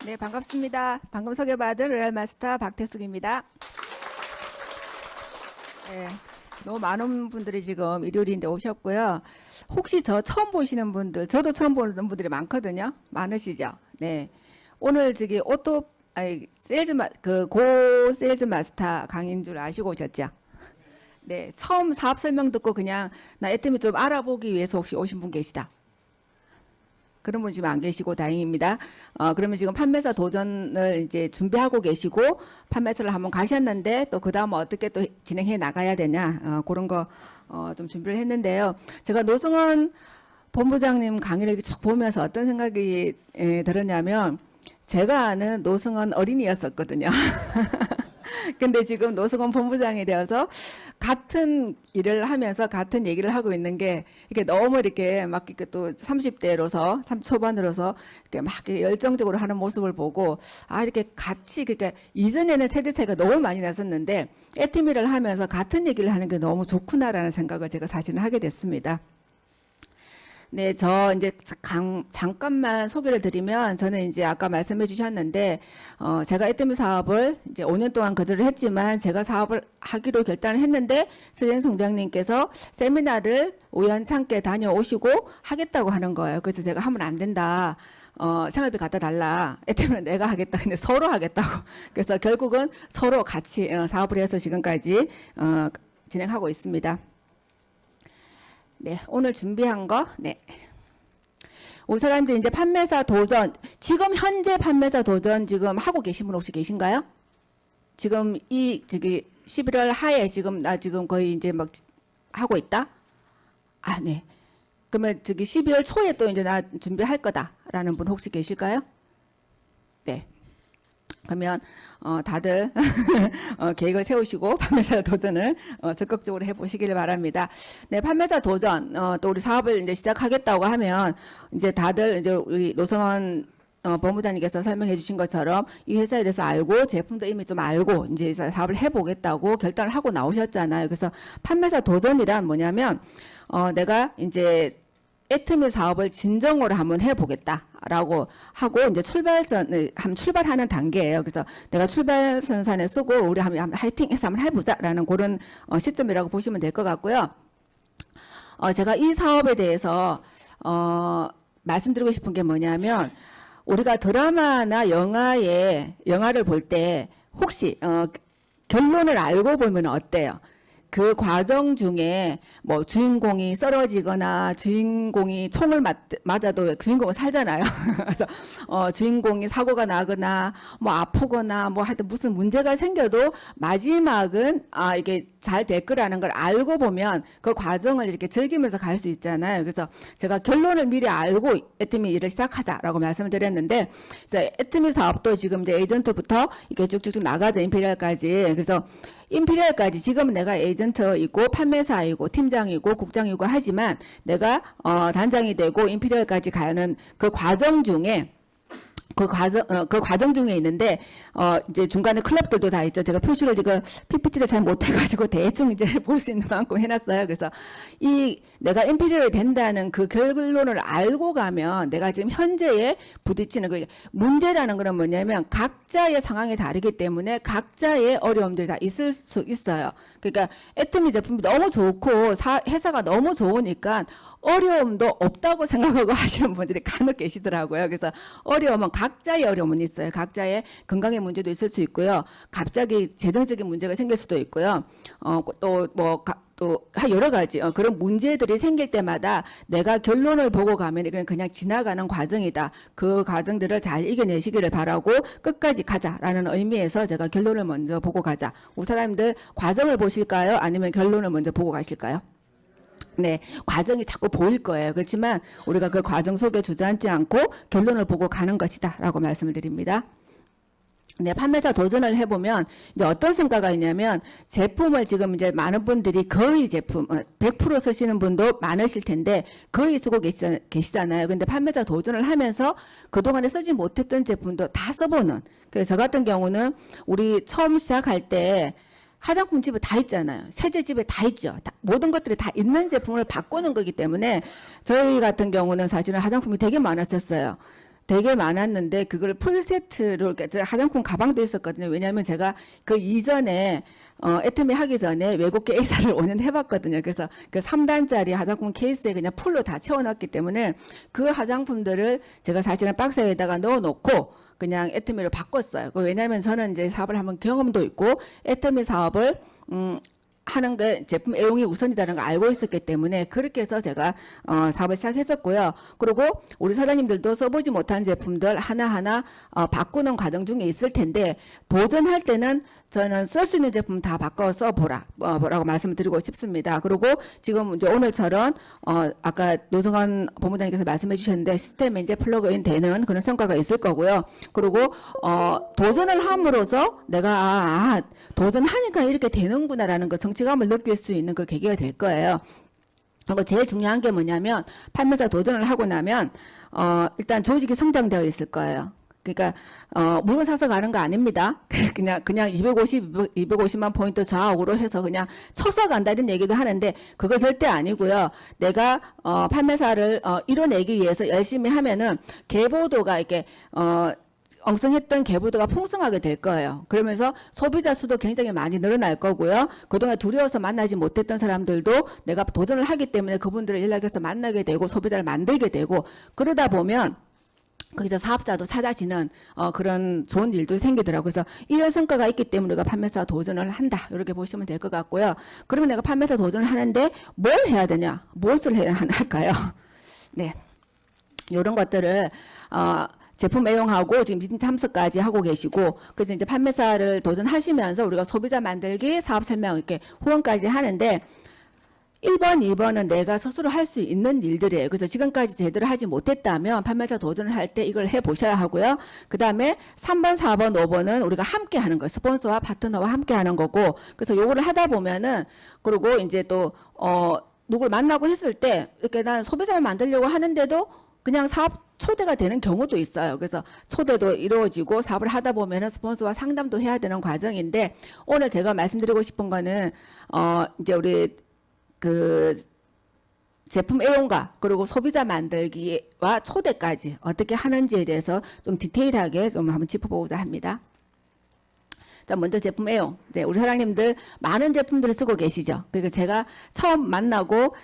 네, 반갑습니다. 방금 소개받은 로얄마스터 박태숙입니다. 네, 너무 많은 분들이 지금 일요일인데 오셨고요. 혹시 저 처음 보시는 분들, 저도 처음 보는 분들이 많거든요. 많으시죠? 네. 오늘 저기 고 세일즈 마스터 강의인 줄 아시고 오셨죠? 네, 처음 사업 설명 듣고 그냥 나 애템을 좀 알아보기 위해서 혹시 오신 분 계시다. 그런 분 지금 안 계시고 다행입니다. 그러면 지금 판매사 도전을 이제 준비하고 계시고 판매사를 한번 가셨는데 또 그 다음 어떻게 또 진행해 나가야 되냐 그런 거 좀 준비를 했는데요. 제가 노승원 본부장님 강의를 이렇게 쭉 보면서 어떤 생각이 들었냐면 제가 아는 노승원 어린이였었거든요. 근데 지금 노승원 본부장이 되어서 같은 일을 하면서 같은 얘기를 하고 있는 게 이게 너무 이렇게 막 이렇게 또 30대로서 30 초반으로서 이렇게 막 이렇게 열정적으로 하는 모습을 보고 이렇게 같이 그러니까 이전에는 세대 차이가 너무 많이 났었는데 애팀 일을 하면서 같은 얘기를 하는 게 너무 좋구나라는 생각을 제가 사실은 하게 됐습니다. 네, 저 이제 잠깐만 소개를 드리면 저는 이제 아까 말씀해 주셨는데 제가 애터미 사업을 이제 5년 동안 거절을 했지만 제가 사업을 하기로 결단을 했는데 서재인 총장님께서 세미나를 우연찮게 다녀오시고 하겠다고 하는 거예요. 그래서 제가 하면 안 된다. 생활비 갖다 달라. 애터미는 내가 하겠다. 근데 서로 하겠다고. 그래서 결국은 서로 같이 사업을 해서 지금까지 진행하고 있습니다. 네, 오늘 준비한 거, 네. 우리 사람들이 이제 판매사 도전, 지금 현재 판매사 도전 지금 하고 계신 분 혹시 계신가요? 지금 저기 11월 하에 지금 나 지금 거의 이제 막 하고 있다? 네. 그러면 저기 12월 초에 또 이제 나 준비할 거다라는 분 혹시 계실까요? 네. 그러면 다들 계획을 세우시고 판매사 도전을 적극적으로 해보시기를 바랍니다. 네, 판매사 도전 또 우리 사업을 이제 시작하겠다고 하면 이제 다들 이제 우리 노성원 법무장님께서 설명해 주신 것처럼 이 회사에 대해서 알고 제품도 이미 좀 알고 이제 사업을 해보겠다고 결단을 하고 나오셨잖아요. 그래서 판매사 도전이란 뭐냐면 내가 이제 애터미 사업을 진정으로 한번 해보겠다라고 하고 이제 출발하는 단계예요. 그래서 내가 출발선상에 쓰고 우리 한번 화이팅해서 한번 해보자라는 그런 시점이라고 보시면 될 것 같고요. 제가 이 사업에 대해서 말씀드리고 싶은 게 뭐냐면 우리가 드라마나 영화를 볼 때 혹시 결론을 알고 보면 어때요? 그 과정 중에 뭐 주인공이 쓰러지거나 주인공이 총을 맞아도 주인공은 살잖아요. 그래서 주인공이 사고가 나거나 뭐 아프거나 뭐 하여튼 무슨 문제가 생겨도 마지막은 이게 잘 될 거라는 걸 알고 보면 그 과정을 이렇게 즐기면서 갈 수 있잖아요. 그래서 제가 결론을 미리 알고 애터미 일을 시작하자라고 말씀을 드렸는데 그래서 애터미 사업도 지금 이제 에이전트부터 이렇게 쭉쭉쭉 나가죠. 임페리얼까지. 그래서 임페리얼까지 지금은 내가 에이전트이고 판매사이고 팀장이고 국장이고 하지만 내가 단장이 되고 임페리얼까지 가는 그 과정 중에 그 과정 중에 있는데, 이제 중간에 클럽들도 다 있죠. 제가 표시를 지금 PPT를 잘 못해가지고 대충 이제 볼 수 있는 만큼 해놨어요. 그래서 내가 임페리얼이 된다는 그 결론을 알고 가면 내가 지금 현재에 부딪히는 그 문제라는 건 뭐냐면 각자의 상황이 다르기 때문에 각자의 어려움들이 다 있을 수 있어요. 그러니까 애터미 제품이 너무 좋고 회사가 너무 좋으니까 어려움도 없다고 생각하고 하시는 분들이 간혹 계시더라고요. 그래서 어려움은 각자의 어려움은 있어요. 각자의 건강의 문제도 있을 수 있고요. 갑자기 재정적인 문제가 생길 수도 있고요. 또 여러 가지 그런 문제들이 생길 때마다 내가 결론을 보고 가면 이건 그냥 지나가는 과정이다. 그 과정들을 잘 이겨내시기를 바라고 끝까지 가자라는 의미에서 제가 결론을 먼저 보고 가자. 우리 사람들 과정을 보실까요? 아니면 결론을 먼저 보고 가실까요? 네, 과정이 자꾸 보일 거예요. 그렇지만 우리가 그 과정 속에 주저앉지 않고 결론을 보고 가는 것이다 라고 말씀을 드립니다. 네, 판매사 도전을 해보면 이제 어떤 성과가 있냐면 제품을 지금 이제 많은 분들이 거의 제품 100% 쓰시는 분도 많으실 텐데 거의 쓰고 계시잖아요. 근데 판매사 도전을 하면서 그동안에 쓰지 못했던 제품도 다 써보는. 그래서 저 같은 경우는 우리 처음 시작할 때 화장품 집에 다 있잖아요. 세제 집에 다 있죠. 모든 것들이 다 있는 제품을 바꾸는 거기 때문에 저희 같은 경우는 사실은 화장품이 되게 많았었어요. 되게 많았는데 그걸 풀 세트로 제가 화장품 가방도 있었거든요. 왜냐하면 제가 그 이전에 애터미 하기 전에 외국계 A사를 5년 해봤거든요. 그래서 그 3단짜리 화장품 케이스에 그냥 풀로 다 채워놨기 때문에 그 화장품들을 제가 사실은 박스에다가 넣어놓고 그냥 애터미로 바꿨어요. 왜냐하면 저는 이제 사업을 한번 경험도 있고 애터미 사업을 하는 게 제품 애용이 우선이라는 걸 알고 있었기 때문에 그렇게 해서 제가 사업을 시작했었고요. 그리고 우리 사장님들도 써보지 못한 제품들 하나하나 바꾸는 과정 중에 있을 텐데 도전할 때는 저는 쓸 수 있는 제품 다 바꿔 써보라 라고 말씀을 드리고 싶습니다. 그리고 지금 이제 오늘처럼 아까 노성환 본부장님께서 말씀해 주셨는데 시스템에 이제 플러그인 되는 그런 성과가 있을 거고요. 그리고 도전을 함으로써 내가 도전하니까 이렇게 되는구나라는 그 성취감을 느낄 수 있는 그 계기가 될 거예요. 그리고 제일 중요한 게 뭐냐면 판매사 도전을 하고 나면 일단 조직이 성장되어 있을 거예요. 그러니까 물건 사서 가는 거 아닙니다. 그냥 250만 포인트 좌우로 해서 그냥 쳐서 간다 이런 얘기도 하는데 그거 절대 아니고요. 내가 판매사를 이뤄내기 위해서 열심히 하면은 계보도가 이렇게 엉성했던 계보도가 풍성하게 될 거예요. 그러면서 소비자 수도 굉장히 많이 늘어날 거고요. 그동안 두려워서 만나지 못했던 사람들도 내가 도전을 하기 때문에 그분들을 연락해서 만나게 되고 소비자를 만들게 되고 그러다 보면 거기서 사업자도 찾아지는 그런 좋은 일도 생기더라고요. 그래서 이런 성과가 있기 때문에 우리가 판매사 도전을 한다. 이렇게 보시면 될 것 같고요. 그러면 내가 판매사 도전을 하는데 뭘 해야 되냐? 무엇을 해야 할까요? 네, 이런 것들을 제품 애용하고 지금 미팅 참석까지 하고 계시고 그래서 이제 판매사를 도전하시면서 우리가 소비자 만들기, 사업 설명 이렇게 후원까지 하는데 1번, 2번은 내가 스스로 할 수 있는 일들이에요. 그래서 지금까지 제대로 하지 못했다면 판매사 도전을 할 때 이걸 해보셔야 하고요. 그 다음에 3번, 4번, 5번은 우리가 함께 하는 거예요. 스폰서와 파트너와 함께 하는 거고 그래서 요거를 하다 보면은 그리고 이제 또 누굴 만나고 했을 때 이렇게 난 소비자를 만들려고 하는데도 그냥 사업 초대가 되는 경우도 있어요. 그래서 초대도 이루어지고 사업을 하다 보면은 스폰서와 상담도 해야 되는 과정인데 오늘 제가 말씀드리고 싶은 거는 이제 우리 그 제품 애용가 그리고 소비자 만들기와 초대까지 어떻게 하는지에 대해서 좀 디테일하게 좀 한번 짚어보고자 합니다. 자, 먼저 제품 애용. 네, 우리 사장님들 많은 제품들을 쓰고 계시죠. 그러니까 제가 처음 만나고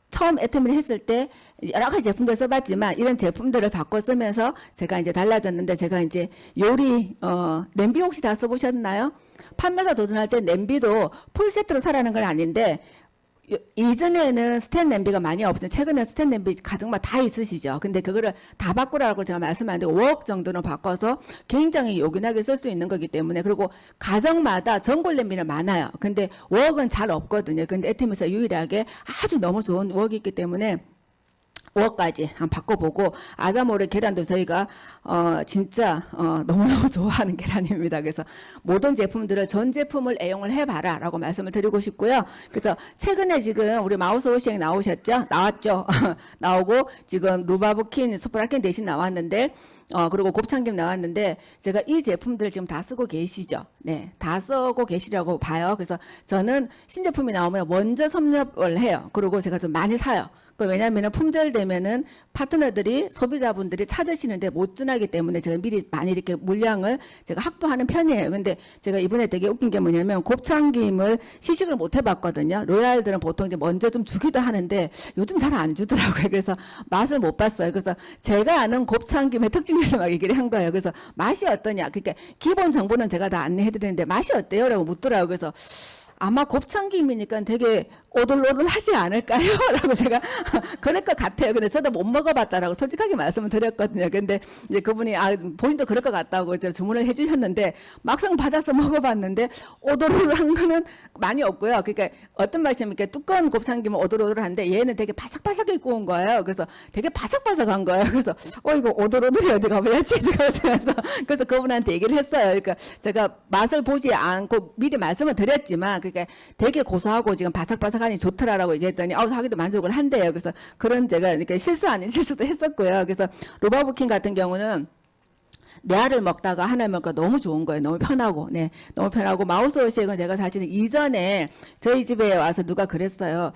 처음 애터미를 했을 때 여러 가지 제품들 써봤지만 이런 제품들을 바꿔 쓰면서 제가 이제 달라졌는데 제가 이제 요리 냄비 혹시 다 써보셨나요? 판매사 도전할 때 냄비도 풀세트로 사라는 건 아닌데 이전에는 스텐 냄비가 많이 없어요. 최근에 스텐 냄비 가정마다 다 있으시죠. 근데 그거를 다 바꾸라고 제가 말씀하는데 5억 정도는 바꿔서 굉장히 요긴하게 쓸 수 있는 거기 때문에 그리고 가정마다 전골 냄비는 많아요. 근데 5억은 잘 없거든요. 근데 애터미에서 유일하게 아주 너무 좋은 5억이 있기 때문에 5억까지 한번 바꿔보고 아자모르 계란도 저희가 진짜 너무너무 좋아하는 계란입니다. 그래서 모든 제품들을 전 제품을 애용을 해봐라 라고 말씀을 드리고 싶고요. 그래서 최근에 지금 우리 마우스 워싱 나오셨죠? 나왔죠? 나오고 지금 루바브킨, 수프라킨 대신 나왔는데 그리고 곱창김 나왔는데 제가 이 제품들 지금 다 쓰고 계시죠? 네, 다 쓰고 계시라고 봐요. 그래서 저는 신제품이 나오면 먼저 섭렵을 해요. 그리고 제가 좀 많이 사요. 왜냐하면 품절 되면은 파트너들이 소비자분들이 찾으시는데 못 전하기 때문에 제가 미리 많이 이렇게 물량을 제가 확보하는 편이에요. 근데 제가 이번에 되게 웃긴 게 뭐냐면 곱창김을 시식을 못 해봤거든요. 로얄들은 보통 이제 먼저 좀 주기도 하는데 요즘 잘 안 주더라고요. 그래서 맛을 못 봤어요. 그래서 제가 아는 곱창김의 특징에서 막 얘기를 한 거예요. 그래서 맛이 어떠냐. 그러니까 기본 정보는 제가 다 안내해드리는데 맛이 어때요? 라고 묻더라고요. 그래서 아마 곱창김이니까 되게 오돌오돌하지 않을까요? 라고 제가 그럴 것 같아요. 근데 저도 못 먹어봤다라고 솔직하게 말씀을 드렸거든요. 근데 이제 그분이 본인도 그럴 것 같다고 이제 주문을 해주셨는데 막상 받아서 먹어봤는데 오돌오돌한 거는 많이 없고요. 그러니까 어떤 맛이냐면 두꺼운 곱창김은 오돌오돌한데 얘는 되게 바삭바삭하게 구운 거예요. 그래서 되게 바삭바삭한 거예요. 그래서 이거 오돌오돌이 어디 가봐야지 그래서 그분한테 얘기를 했어요. 그러니까 제가 맛을 보지 않고 미리 말씀을 드렸지만 그러니까 되게 고소하고 지금 바삭바삭하니 좋더라라고 얘기했더니 자기도 만족을 한대요. 그래서 그런 제가 이렇게 실수 아닌 실수도 했었고요. 그래서 로바브킨 같은 경우는 네 알을 먹다가 하나 먹으니까 너무 좋은 거예요. 너무 편하고, 네, 너무 편하고 마우스 워싱은 제가 사실은 이전에 저희 집에 와서 누가 그랬어요.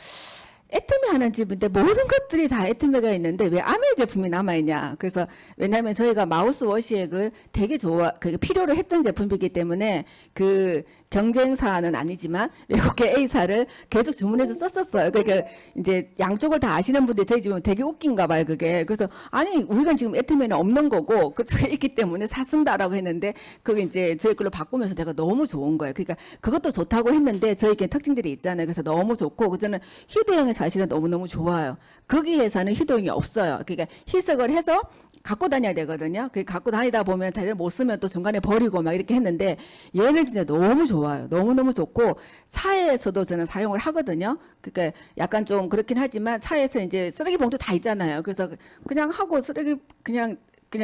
애터미 하는 집인데 모든 것들이 다 애터미가 있는데 왜 아메 제품이 남아있냐. 그래서 왜냐하면 저희가 마우스워시액을 되게 그게 필요로 했던 제품이기 때문에 그 경쟁사는 아니지만 외국계 A사를 계속 주문해서 썼었어요. 그러니까 이제 양쪽을 다 아시는 분들이 저희 집은 되게 웃긴가 봐요, 그게. 그래서 아니 우리가 지금 애터미는 없는 거고 그쪽에 있기 때문에 샀습니다라고 했는데 그게 이제 저희 걸로 바꾸면서 내가 너무 좋은 거예요. 그러니까 그것도 좋다고 했는데 저희게 특징들이 있잖아요. 그래서 너무 좋고 저는 휴대용이 사실은 너무너무 좋아요. 거기에서는 휴대용이 없어요. 그러니까 희석을 해서 갖고 다녀야 되거든요. 그 갖고 다니다 보면 다들 못 쓰면 또 중간에 버리고 막 이렇게 했는데 얘는 진짜 너무 좋아요. 너무너무 좋고 차에서도 저는 사용을 하거든요. 그러니까 약간 좀 그렇긴 하지만 차에서 이제 쓰레기 봉투 다 있잖아요. 그래서 그냥 하고 쓰레기 그냥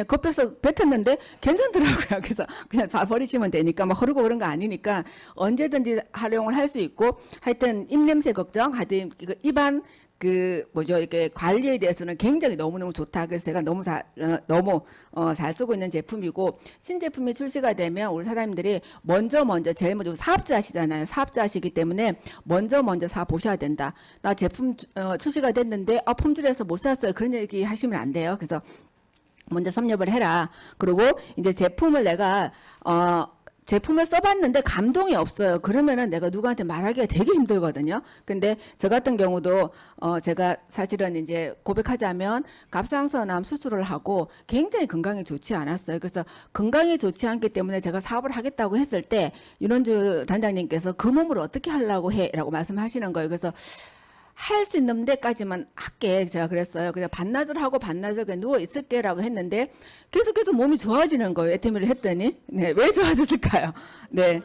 겉에서 뱉었는데 괜찮더라고요. 그래서 그냥 다 버리시면 되니까 막 흐르고 그런 거 아니니까 언제든지 활용을 할 수 있고 하여튼 입냄새 걱정 하여튼 입안 이렇게 관리에 대해서는 굉장히 너무너무 좋다. 그래서 제가 너무 잘 쓰고 있는 제품이고 신제품이 출시가 되면 우리 사장님들이 제일 먼저 사업자시잖아요. 사업자시기 때문에 먼저 사 보셔야 된다. 나 제품 출시가 됐는데 품질에서 못 샀어요. 그런 얘기 하시면 안 돼요. 그래서 먼저 섭렵을 해라. 그리고 이제 제품을 내가 제품을 써봤는데 감동이 없어요. 그러면은 내가 누구한테 말하기가 되게 힘들거든요. 근데 저 같은 경우도 제가 사실은 이제 고백하자면 갑상선암 수술을 하고 굉장히 건강이 좋지 않았어요. 그래서 건강이 좋지 않기 때문에 제가 사업을 하겠다고 했을 때 윤원주 단장님께서 그 몸을 어떻게 하려고 해?라고 말씀하시는 거예요. 그래서 할 수 있는 데까지만 할게. 제가 그랬어요. 그냥 반나절 하고 반나절 그냥 누워 있을게라고 했는데 계속해서 몸이 좋아지는 거예요. 에테미를 했더니. 네, 왜 좋아졌을까요? 네.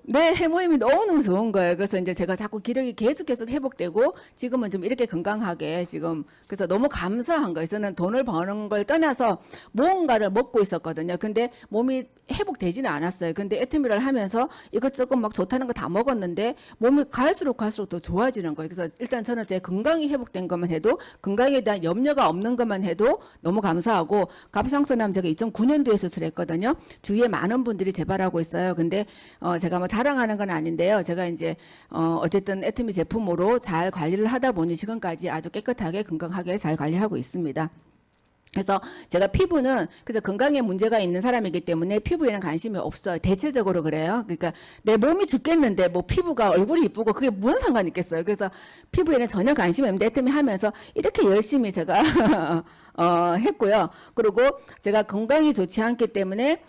내 해모임이 너무너무 좋은 거예요. 그래서 이제 제가 자꾸 기력이 계속 회복되고 지금은 좀 이렇게 건강하게 지금 그래서 너무 감사한 거예요. 저는 돈을 버는 걸 떠나서 무언가를 먹고 있었거든요. 근데 몸이 회복되지는 않았어요. 근데 에테미를 하면서 이것저것 막 좋다는 거 다 먹었는데 몸이 갈수록 더 좋아지는 거예요. 그래서 일단 저는 제 건강이 회복된 것만 해도 건강에 대한 염려가 없는 것만 해도 너무 감사하고 갑상선암 제가 2009년도에 수술했거든요. 주위에 많은 분들이 재발하고 있어요. 근데 제가 뭐 자랑하는 건 아닌데요. 제가 이제 어쨌든 에트미 제품으로 잘 관리를 하다 보니 지금까지 아주 깨끗하게 건강하게 잘 관리하고 있습니다. 그래서 제가 피부는 그래서 건강에 문제가 있는 사람이기 때문에 피부에는 관심이 없어요. 대체적으로 그래요. 그러니까 내 몸이 죽겠는데 뭐 피부가 얼굴이 이쁘고 그게 무슨 상관이 있겠어요. 그래서 피부에는 전혀 관심이 없는데 에트미 하면서 이렇게 열심히 제가 했고요. 그리고 제가 건강이 좋지 않기 때문에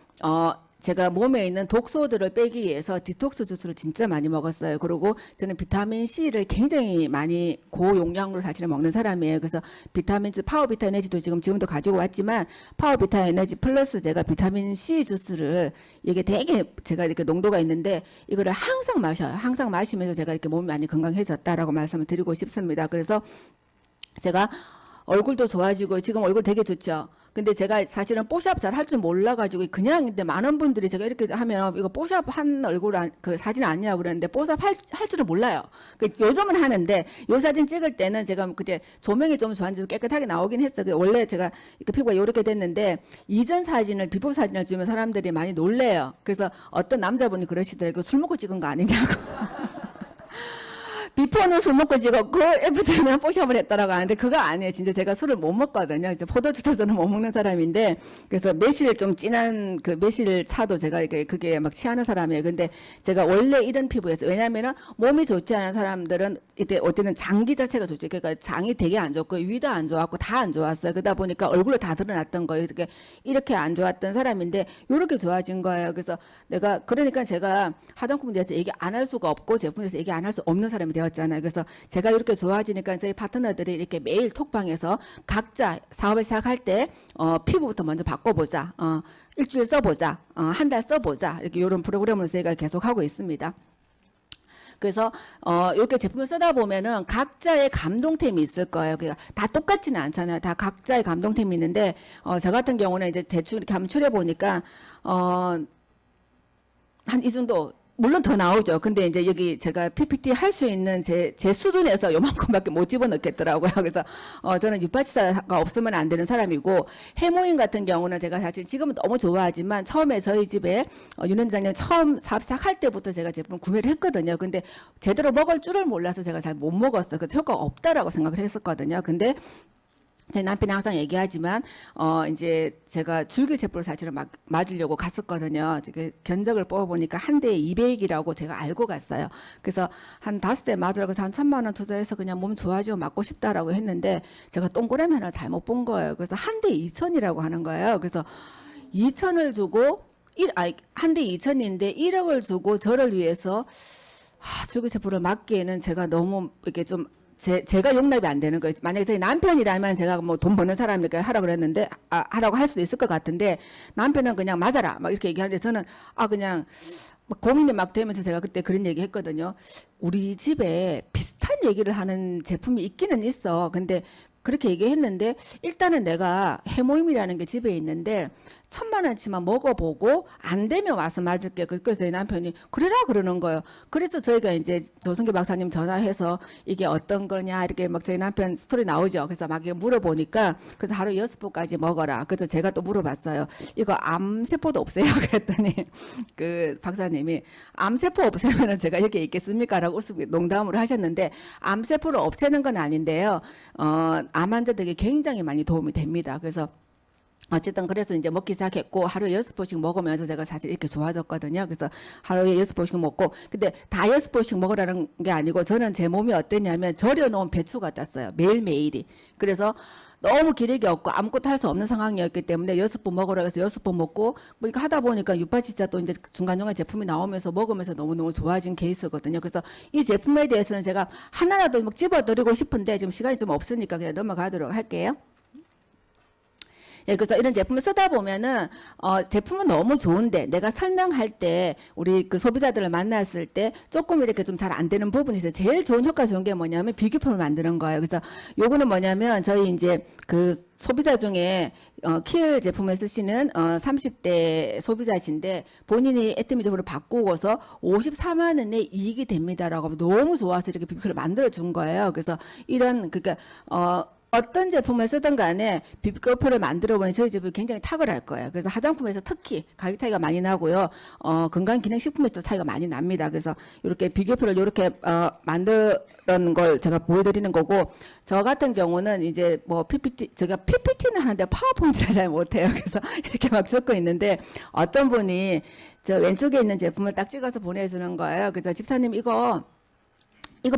제가 몸에 있는 독소들을 빼기 위해서 디톡스 주스를 진짜 많이 먹었어요. 그리고 저는 비타민 C를 굉장히 많이 고용량으로 사실은 먹는 사람이에요. 그래서 비타민 C, 파워비타 에너지도 지금도 가지고 왔지만 파워비타 에너지 플러스 제가 비타민 C 주스를 이게 되게 제가 이렇게 농도가 있는데 이거를 항상 마셔요. 항상 마시면서 제가 이렇게 몸이 많이 건강해졌다라고 말씀을 드리고 싶습니다. 그래서 제가 얼굴도 좋아지고 지금 얼굴 되게 좋죠. 근데 제가 사실은 뽀샵 잘 할 줄 몰라가지고 그냥 근데 많은 분들이 제가 이렇게 하면 이거 뽀샵 한 얼굴 그 사진 아니냐고 그러는데 뽀샵 할 줄을 몰라요. 요즘은 하는데 요 사진 찍을 때는 제가 그때 조명이 좀 좋아지고 깨끗하게 나오긴 했어요. 원래 제가 이렇게 피부가 이렇게 됐는데 이전 사진을 비포 사진을 주면 사람들이 많이 놀래요. 그래서 어떤 남자분이 그러시더라고요. 술 먹고 찍은 거 아니냐고. 비포는 술 먹고 찍었고 애프터는 뽀샵을 했다라고 하는데 그거 아니에요. 진짜 제가 술을 못 먹거든요. 이제 포도주도 저는 못 먹는 사람인데 그래서 매실 좀 진한 그 매실 차도 제가 이렇게 그게 막 취하는 사람이에요. 근데 제가 원래 이런 피부였어요. 왜냐하면은 몸이 좋지 않은 사람들은 이때 어쨌든 장기 자체가 좋죠. 그러니까 장이 되게 안 좋고 위도 안 좋았고 다 안 좋았어요. 그러다 보니까 얼굴로 다 드러났던 거예요. 그래서 이렇게 안 좋았던 사람인데 이렇게 좋아진 거예요. 그래서 그러니까 제가 화장품에 대해서 얘기 안 할 수가 없고 제품에 대해서 얘기 안 할 수 없는 사람이 되었 잖아요. 그래서 제가 이렇게 좋아지니까 저희 파트너들이 이렇게 매일 톡방에서 각자 사업을 시작할 때 피부부터 먼저 바꿔보자. 일주일 써보자. 한 달 써보자. 이렇게 이런 프로그램을 저희가 계속 하고 있습니다. 그래서 이렇게 제품을 쓰다 보면은 각자의 감동템이 있을 거예요. 그러니까 다 똑같지는 않잖아요. 다 각자의 감동템이 있는데 저 같은 경우는 이제 대충 이렇게 한번 추려 보니까 한 이 정도 물론 더 나오죠. 근데 이제 여기 제가 PPT 할 수 있는 제 수준에서 요만큼밖에 못 집어넣겠더라고요. 그래서 저는 유파치사가 없으면 안 되는 사람이고, 해모임 같은 경우는 제가 사실 지금은 너무 좋아하지만 처음에 저희 집에 윤 원장님 처음 사업 시작할 때부터 제가 제품 구매를 했거든요. 근데 제대로 먹을 줄을 몰라서 제가 잘 못 먹었어요. 그래서 효과가 없다라고 생각을 했었거든요. 근데 제 남편이 항상 얘기하지만 이제 제가 줄기세포를 사실은 맞으려고 갔었거든요. 견적을 뽑아보니까 한 대에 200이라고 제가 알고 갔어요. 그래서 한 5대 맞으라고 해서 한 1,000만 원 투자해서 그냥 몸 좋아지고 맞고 싶다라고 했는데 제가 동그라미 하나 잘못 본 거예요. 그래서 한 대에 2,000이라고 하는 거예요. 그래서 2,000을 주고 한 대에 2,000인데 1억을 주고 저를 위해서 줄기세포를 맞기에는 제가 너무 이렇게 좀 제가 용납이 안 되는 거예요. 만약에 저희 남편이라면 제가 뭐 돈 버는 사람이니까 하라고 그랬는데, 하라고 할 수도 있을 것 같은데, 남편은 그냥 맞아라. 막 이렇게 얘기하는데 저는, 그냥, 막 고민이 막 되면서 제가 그때 그런 얘기 했거든요. 우리 집에 비슷한 얘기를 하는 제품이 있기는 있어. 근데 그렇게 얘기했는데, 일단은 내가 해모임이라는 게 집에 있는데, 1,000만 원치만 먹어보고 안 되면 와서 맞을게. 그래서 저희 남편이 그래라 그러는 거예요. 그래서 저희가 이제 조성기 박사님 전화해서 이게 어떤 거냐 이렇게 막 저희 남편 스토리 나오죠. 그래서 막 물어보니까 그래서 하루 6포까지 먹어라. 그래서 제가 또 물어봤어요. 이거 암세포도 없애요? 그랬더니 그 박사님이 암세포 없애면은 제가 이렇게 있겠습니까? 라고 농담으로 하셨는데, 암세포를 없애는 건 아닌데요. 암 환자들에게 굉장히 많이 도움이 됩니다. 그래서 어쨌든 그래서 이제 먹기 시작했고, 하루에 6포씩 먹으면서 제가 사실 이렇게 좋아졌거든요. 그래서 하루에 6포씩 먹고, 근데 다 6포씩 먹으라는 게 아니고, 저는 제 몸이 어땠냐면 절여놓은 배추 같았어요. 매일매일이. 그래서 너무 기력이 없고 아무것도 할 수 없는 상황이었기 때문에 6번 먹으라고 해서 6번 먹고, 그러니까 하다 보니까 유파치자 또 이제 중간중간 제품이 나오면서 먹으면서 너무너무 좋아진 케이스거든요. 그래서 이 제품에 대해서는 제가 하나라도 막 집어드리고 싶은데 지금 시간이 좀 없으니까 그냥 넘어가도록 할게요. 예, 그래서 이런 제품을 쓰다 보면은 제품은 너무 좋은데 내가 설명할 때 우리 그 소비자들을 만났을 때 조금 이렇게 좀 잘 안 되는 부분이 있어요. 제일 좋은 효과 좋은 게 뭐냐면 비교품을 만드는 거예요. 그래서 요거는 뭐냐면 저희 이제 그 소비자 중에 키엘 제품을 쓰시는 30대 소비자신데 본인이 애터미 제품으로 바꾸고서 54만 원의 이익이 됩니다라고 너무 좋아서 이렇게 비교품을 만들어 준 거예요. 그래서 이런 그러니까 어떤 제품을 쓰든 간에 비교표를 만들어 보면 저희 제품이 굉장히 탁월할 거예요. 그래서 화장품에서 특히 가격 차이가 많이 나고요. 건강기능식품에서도 차이가 많이 납니다. 그래서 이렇게 비교표를 이렇게 만드는 걸 제가 보여드리는 거고, 저 같은 경우는 이제 뭐 PPT, 제가 PPT는 하는데 파워포인트를 잘 못해요. 그래서 이렇게 막 적고 있는데 어떤 분이 저 왼쪽에 있는 제품을 딱 찍어서 보내주는 거예요. 그래서 집사님 이거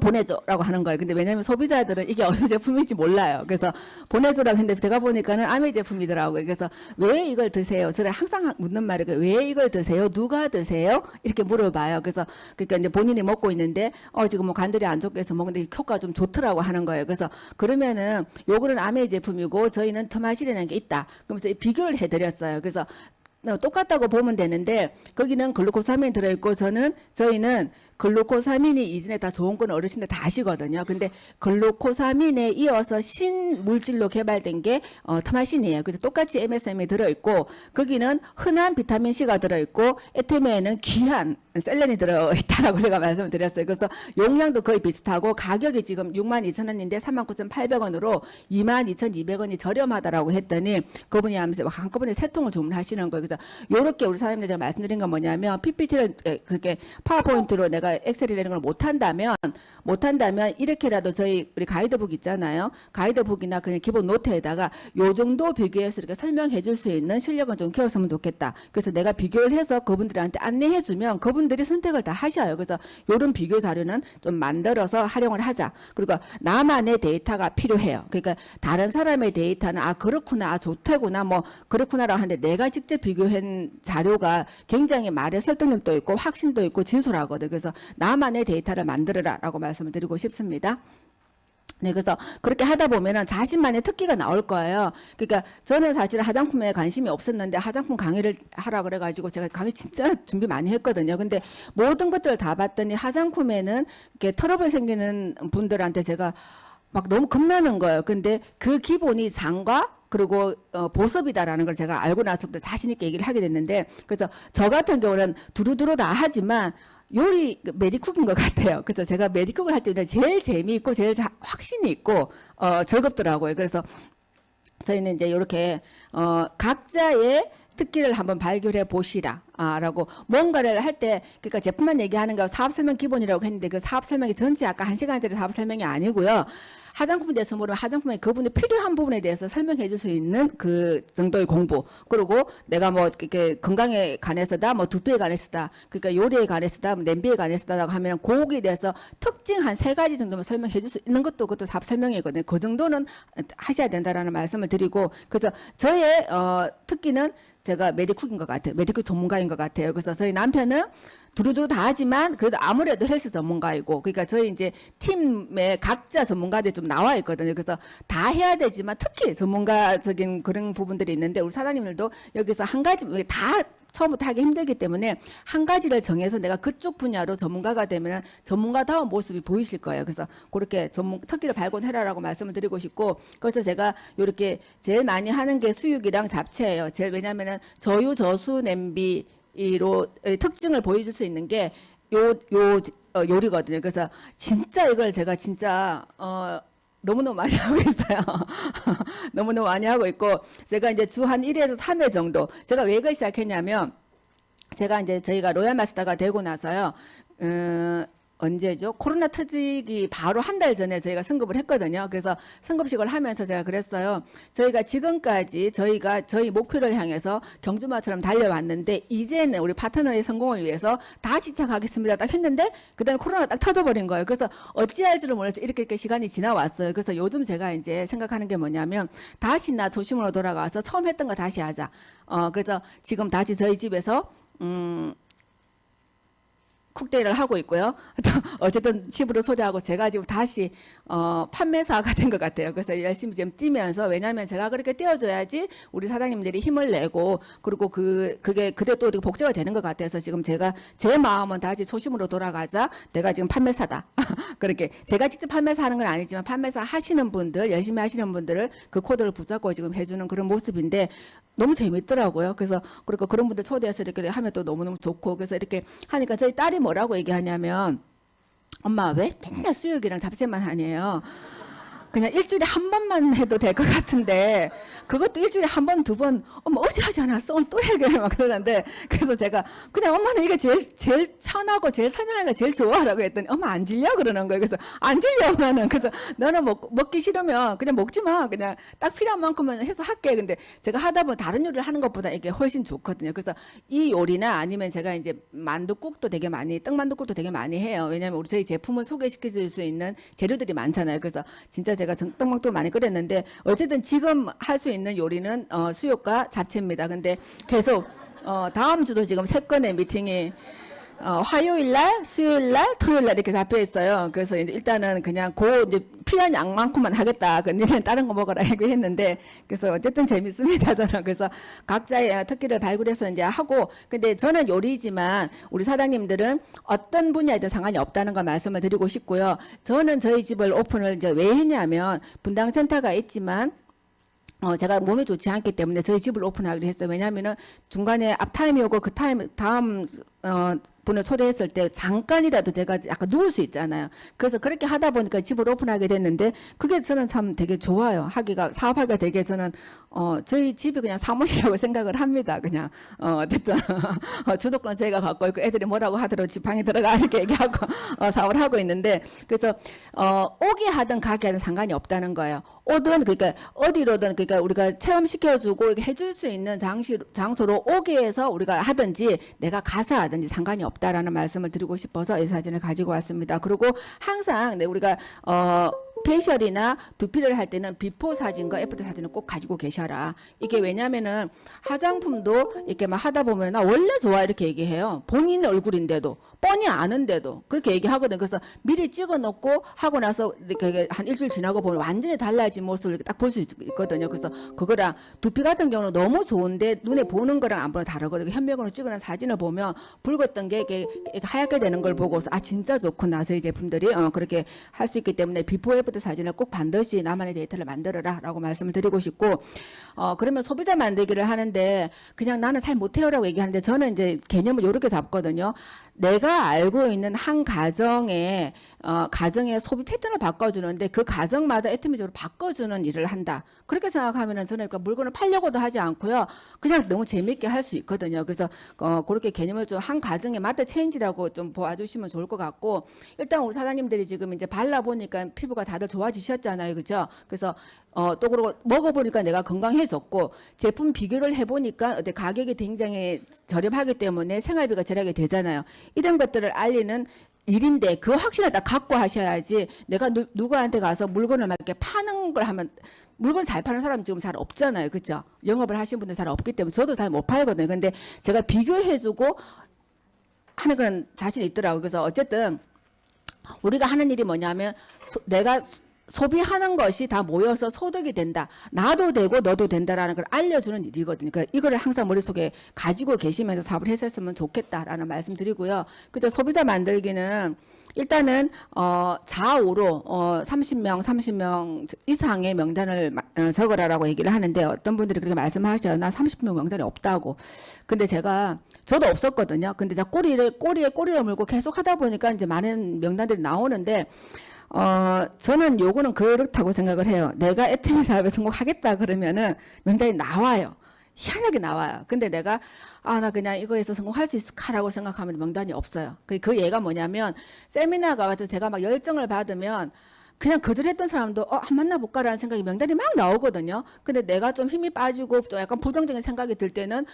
보내줘라고 하는 거예요. 근데 왜냐하면 소비자들은 이게 어느 제품인지 몰라요. 그래서 보내줘라고 했는데 제가 보니까는 아메 제품이더라고요. 그래서 왜 이걸 드세요? 저는 항상 묻는 말이 왜 이걸 드세요? 누가 드세요? 이렇게 물어봐요. 그래서 그러니까 이제 본인이 먹고 있는데 지금 뭐 간절히 안 좋게 해서 먹는데 효과가 좀 좋더라고 하는 거예요. 그래서 그러면은 요거는 아메 제품이고 저희는 터마실이라는 게 있다. 그러면서 비교를 해드렸어요. 그래서 똑같다고 보면 되는데 거기는 글루코사민이 들어있고 저희는 글루코사민이 이전에 다 좋은 건 어르신들 다 아시거든요. 근데 글루코사민에 이어서 신물질로 개발된 게 터마신이에요. 그래서 똑같이 MSM이 들어있고 거기는 흔한 비타민C가 들어있고 에테메에는 귀한 셀렌이 들어있다라고 제가 말씀을 드렸어요. 그래서 용량도 거의 비슷하고 가격이 지금 62,000원인데 39,800원으로 22,200원이 저렴하다라고 했더니 그분이 하면서 한꺼번에 3통을 주문하시는 거예요. 그래서 요렇게 우리 사장님들 제가 말씀드린 건 뭐냐면 PPT를 그렇게 파워포인트로 내가 엑셀이라는 걸 못한다면 이렇게라도 저희 우리 가이드북 있잖아요. 가이드북이나 그냥 기본 노트에다가 요 정도 비교해서 이렇게 설명해 줄 수 있는 실력은 좀 키웠으면 좋겠다. 그래서 내가 비교를 해서 그분들한테 안내해 주면 그분들이 선택을 다 하셔요. 그래서 요런 비교 자료는 좀 만들어서 활용을 하자. 그리고 나만의 데이터가 필요해요. 그러니까 다른 사람의 데이터는 그렇구나, 좋다구나, 뭐 그렇구나라고 하는데 내가 직접 비교한 자료가 굉장히 말의 설득력도 있고 확신도 있고 진솔하거든요. 그래서 나만의 데이터를 만들어라라고 말씀을 드리고 싶습니다. 네, 그래서 그렇게 하다 보면은 자신만의 특기가 나올 거예요. 그러니까 저는 사실 화장품에 관심이 없었는데 화장품 강의를 하라 그래가지고 제가 강의 진짜 준비 많이 했거든요. 근데 모든 것들을 다 봤더니 화장품에는 이렇게 트러블 생기는 분들한테 제가 막 너무 겁나는 거예요. 근데 그 기본이 상과 그리고 보습이다라는 걸 제가 알고 나서부터 자신 있게 얘기를 하게 됐는데, 그래서 저 같은 경우는 두루두루 다 하지만 요리 메디쿡인 것 같아요. 그래서 제가 메디쿡을 할 때 제일 재미있고 제일 확신이 있고 즐겁더라고요. 그래서 저희는 이제 이렇게 각자의 특기를 한번 발견해 보시라. 라고 뭔가를 할 때 그러니까 제품만 얘기하는 거 사업 설명 기본이라고 했는데 그 사업 설명이 전체 아까 1시간짜리 사업 설명이 아니고요. 화장품에 대해서 물으면 화장품의 그분이 필요한 부분에 대해서 설명해 줄 수 있는 그 정도의 공부. 그리고 내가 뭐 이렇게 건강에 관해서다, 뭐 두피에 관해서다, 그러니까 요리에 관해서다, 뭐 냄비에 관해서다라고 하면 그거에 대해서 특징 한 3가지 정도만 설명해 줄 수 있는 것도 그것도 사업 설명이거든요. 그 정도는 하셔야 된다라는 말씀을 드리고 그래서 저의 특기는 제가 메디쿡인 것 같아요. 메디쿡 전문가인 것 같아요. 그래서 저희 남편은 두루두루 다 하지만 그래도 아무래도 헬스 전문가이고 그러니까 저희 이제 팀에 각자 전문가들이 좀 나와 있거든요. 그래서 다 해야 되지만 특히 전문가적인 그런 부분들이 있는데 우리 사장님들도 여기서 한 가지 다 처음부터 하기 힘들기 때문에 한 가지를 정해서 내가 그쪽 분야로 전문가가 되면 전문가다운 모습이 보이실 거예요. 그래서 그렇게 특기를 발견해라라고 말씀을 드리고 싶고 그래서 제가 이렇게 제일 많이 하는 게 수육이랑 잡채예요. 왜냐하면은 저유 저수 냄비로 특징을 보여줄 수 있는 게 요리거든요. 그래서 진짜 이걸 제가 진짜 너무너무 많이 하고 있어요. 너무너무 많이 하고 있고 제가 이제 주 한 1회에서 3회 정도 제가 왜 이걸 시작했냐면 제가 이제 저희가 로얄 마스터가 되고 나서요. 언제죠? 코로나 터지기 바로 한 달 전에 저희가 승급을 했거든요. 그래서 승급식을 하면서 제가 그랬어요. 저희가 지금까지 저희 목표를 향해서 경주마처럼 달려왔는데 이제는 우리 파트너의 성공을 위해서 다시 시작하겠습니다. 딱 했는데 그다음에 코로나가 딱 터져버린 거예요. 그래서 어찌할 줄을 몰라서 이렇게 시간이 지나왔어요. 그래서 요즘 제가 이제 생각하는 게 뭐냐면 다시 나 도심으로 돌아가서 처음 했던 거 다시 하자. 그래서 지금 다시 저희 집에서 쿡데이를 하고 있고요. 어쨌든 집으로 초대하고 제가 지금 다시 판매사가 된 것 같아요. 그래서 열심히 지금 뛰면서 왜냐하면 제가 그렇게 뛰어줘야지 우리 사장님들이 힘을 내고 그리고 그게 또 복제가 되는 것 같아서 지금 제가 제 마음은 다시 초심으로 돌아가자. 내가 지금 판매사다. 그렇게 제가 직접 판매사 하는 건 아니지만 판매사 하시는 분들 열심히 하시는 분들을 그 코드를 붙잡고 지금 해주는 그런 모습인데 너무 재밌더라고요. 그래서 그리고 그런 분들 초대해서 이렇게 하면 또 너무너무 좋고 그래서 이렇게 하니까 저희 딸이 뭐라고 얘기하냐면 엄마 왜 맨날 수육이랑 잡채만 하냐요. 그냥 일주일에 한 번만 해도 될 것 같은데 그것도 일주일에 한 번, 두 번 엄마 어제 하지 않았어? 오늘 또 해야 막 그러는데 그래서 제가 그냥 엄마는 이게 제일 편하고 제일 설명하기가 제일 좋아라고 했더니 엄마 안 질려? 그러는 거예요. 그래서 안 질려 엄마는. 그래서 너는 먹기 싫으면 그냥 먹지 마. 그냥 딱 필요한 만큼만 해서 할게. 근데 제가 하다 보면 다른 요리를 하는 것보다 이게 훨씬 좋거든요. 그래서 이 요리나 아니면 제가 이제 만두국도 되게 많이 떡만두국도 되게 많이 해요. 왜냐하면 우리 저희 제품을 소개시켜 줄 수 있는 재료들이 많잖아요. 그래서 진짜 제가 떡만두 많이 끓였는데 어쨌든 지금 할 수 있는 요리는 수육과 잡채입니다. 근데 계속 다음 주도 지금 3건의 미팅이 화요일날, 수요일날, 토요일날 이렇게 잡혀 있어요. 그래서 이제 일단은 그냥 이제 필요한 양만큼만 하겠다. 그 니는 다른 거 먹어라 얘기했는데 그래서 어쨌든 재밌습니다. 저는 그래서 각자의 특기를 발굴해서 이제 하고 근데 저는 요리지만 우리 사장님들은 어떤 분야에도 상관이 없다는 걸 말씀을 드리고 싶고요. 저는 저희 집을 오픈을 이제 왜 했냐면 분당센터가 있지만 제가 몸이 좋지 않기 때문에 저희 집을 오픈하기로 했어요. 왜냐하면은 중간에 앞타임이 오고 그 다음 분을 초대했을 때 잠깐이라도 제가 약간 누울 수 있잖아요. 그래서 그렇게 하다 보니까 집을 오픈하게 됐는데 그게 저는 참 되게 좋아요. 사업하기가 되게 저는 저희 집이 그냥 사무실이라고 생각을 합니다. 그냥 어쨌든 주도권은 저희가 갖고 있고 애들이 뭐라고 하더라도 집 방에 들어가 이렇게 얘기하고 사업을 하고 있는데 그래서 오게 하든 가게 하든 상관이 없다는 거예요. 오든 그러니까 어디로든 그러니까 우리가 체험시켜주고 이렇게 해줄 수 있는 장소로 오게 해서 우리가 하든지 내가 가서 하든지 상관이 없다라는 말씀을 드리고 싶어서 이 사진을 가지고 왔습니다. 그리고 항상 우리가 페이셜이나 두피를 할 때는 비포 사진과 애프터 사진을 꼭 가지고 계셔라. 이게 왜냐면은 화장품도 이렇게 막 하다 보면 나 원래 좋아 이렇게 얘기해요. 본인 얼굴인데도 뻔히 아는데도 그렇게 얘기하거든. 그래서 미리 찍어 놓고 하고 나서 이렇게 한 일주일 지나고 보면 완전히 달라진 모습을 딱 볼 수 있거든요. 그래서 그거랑 두피 같은 경우는 너무 좋은데 눈에 보는 거랑 안 보는 다르거든요. 현미경으로 찍어놓은 사진을 보면 붉었던 게 이렇게 하얗게 되는 걸 보고서 아 진짜 좋구나 저희 제품들이 그렇게 할 수 있기 때문에 비포 애프터 사진을 꼭 반드시 나만의 데이터를 만들어라 라고 말씀을 드리고 싶고 그러면 소비자 만들기를 하는데 그냥 나는 잘 못해요라고 얘기하는데 저는 이제 개념을 이렇게 잡거든요. 내가 알고 있는 한 가정의 가정의 소비 패턴을 바꿔주는데 그 가정마다 애터미적으로 바꿔주는 일을 한다. 그렇게 생각하면은 저는 그러니까 물건을 팔려고도 하지 않고요. 그냥 너무 재밌게 할 수 있거든요. 그래서 그렇게 개념을 좀 한 가정의 마트 체인지라고 좀 보아주시면 좋을 것 같고, 일단 우리 사장님들이 지금 이제 발라보니까 피부가 다들 좋아지셨잖아요. 그죠? 그래서 또 그러고 먹어보니까 내가 건강해졌고, 제품 비교를 해보니까 어때 가격이 굉장히 저렴하기 때문에 생활비가 절약이 되잖아요. 이런 것들을 알리는 일인데 그 확신을 딱 갖고 하셔야지, 내가 누구한테 가서 물건을 막 이렇게 파는 걸 하면, 물건 잘 파는 사람 지금 잘 없잖아요. 그죠? 영업을 하시는 분들 잘 없기 때문에 저도 잘 못 팔거든요. 근데 제가 비교해주고 하는 건 자신이 있더라고요. 그래서 어쨌든 우리가 하는 일이 뭐냐면 내가 소비하는 것이 다 모여서 소득이 된다. 나도 되고 너도 된다라는 걸 알려주는 일이거든요. 그러니까 이거를 항상 머릿속에 가지고 계시면서 사업을 했었으면 좋겠다라는 말씀 드리고요. 그죠? 소비자 만들기는 일단은 좌우로 30명 이상의 명단을 적으라라고 얘기를 하는데, 어떤 분들이 그렇게 말씀하셔요. 나 30명 명단이 없다고. 근데 저도 없었거든요. 근데 제가 꼬리에 꼬리를 물고 계속 하다 보니까 이제 많은 명단들이 나오는데, 저는 요거는 그렇다고 생각을 해요. 내가 애터미 사업에 성공하겠다 그러면은 명단이 나와요. 희한하게 나와요. 근데 내가 나 그냥 이거에서 성공할 수 있을까라고 생각하면 명단이 없어요. 그 얘가 뭐냐면, 세미나 가서 제가 막 열정을 받으면 그냥 거절했던 사람도 한 만나볼까라는 생각이 명단이 막 나오거든요. 근데 내가 좀 힘이 빠지고 좀 약간 부정적인 생각이 들 때는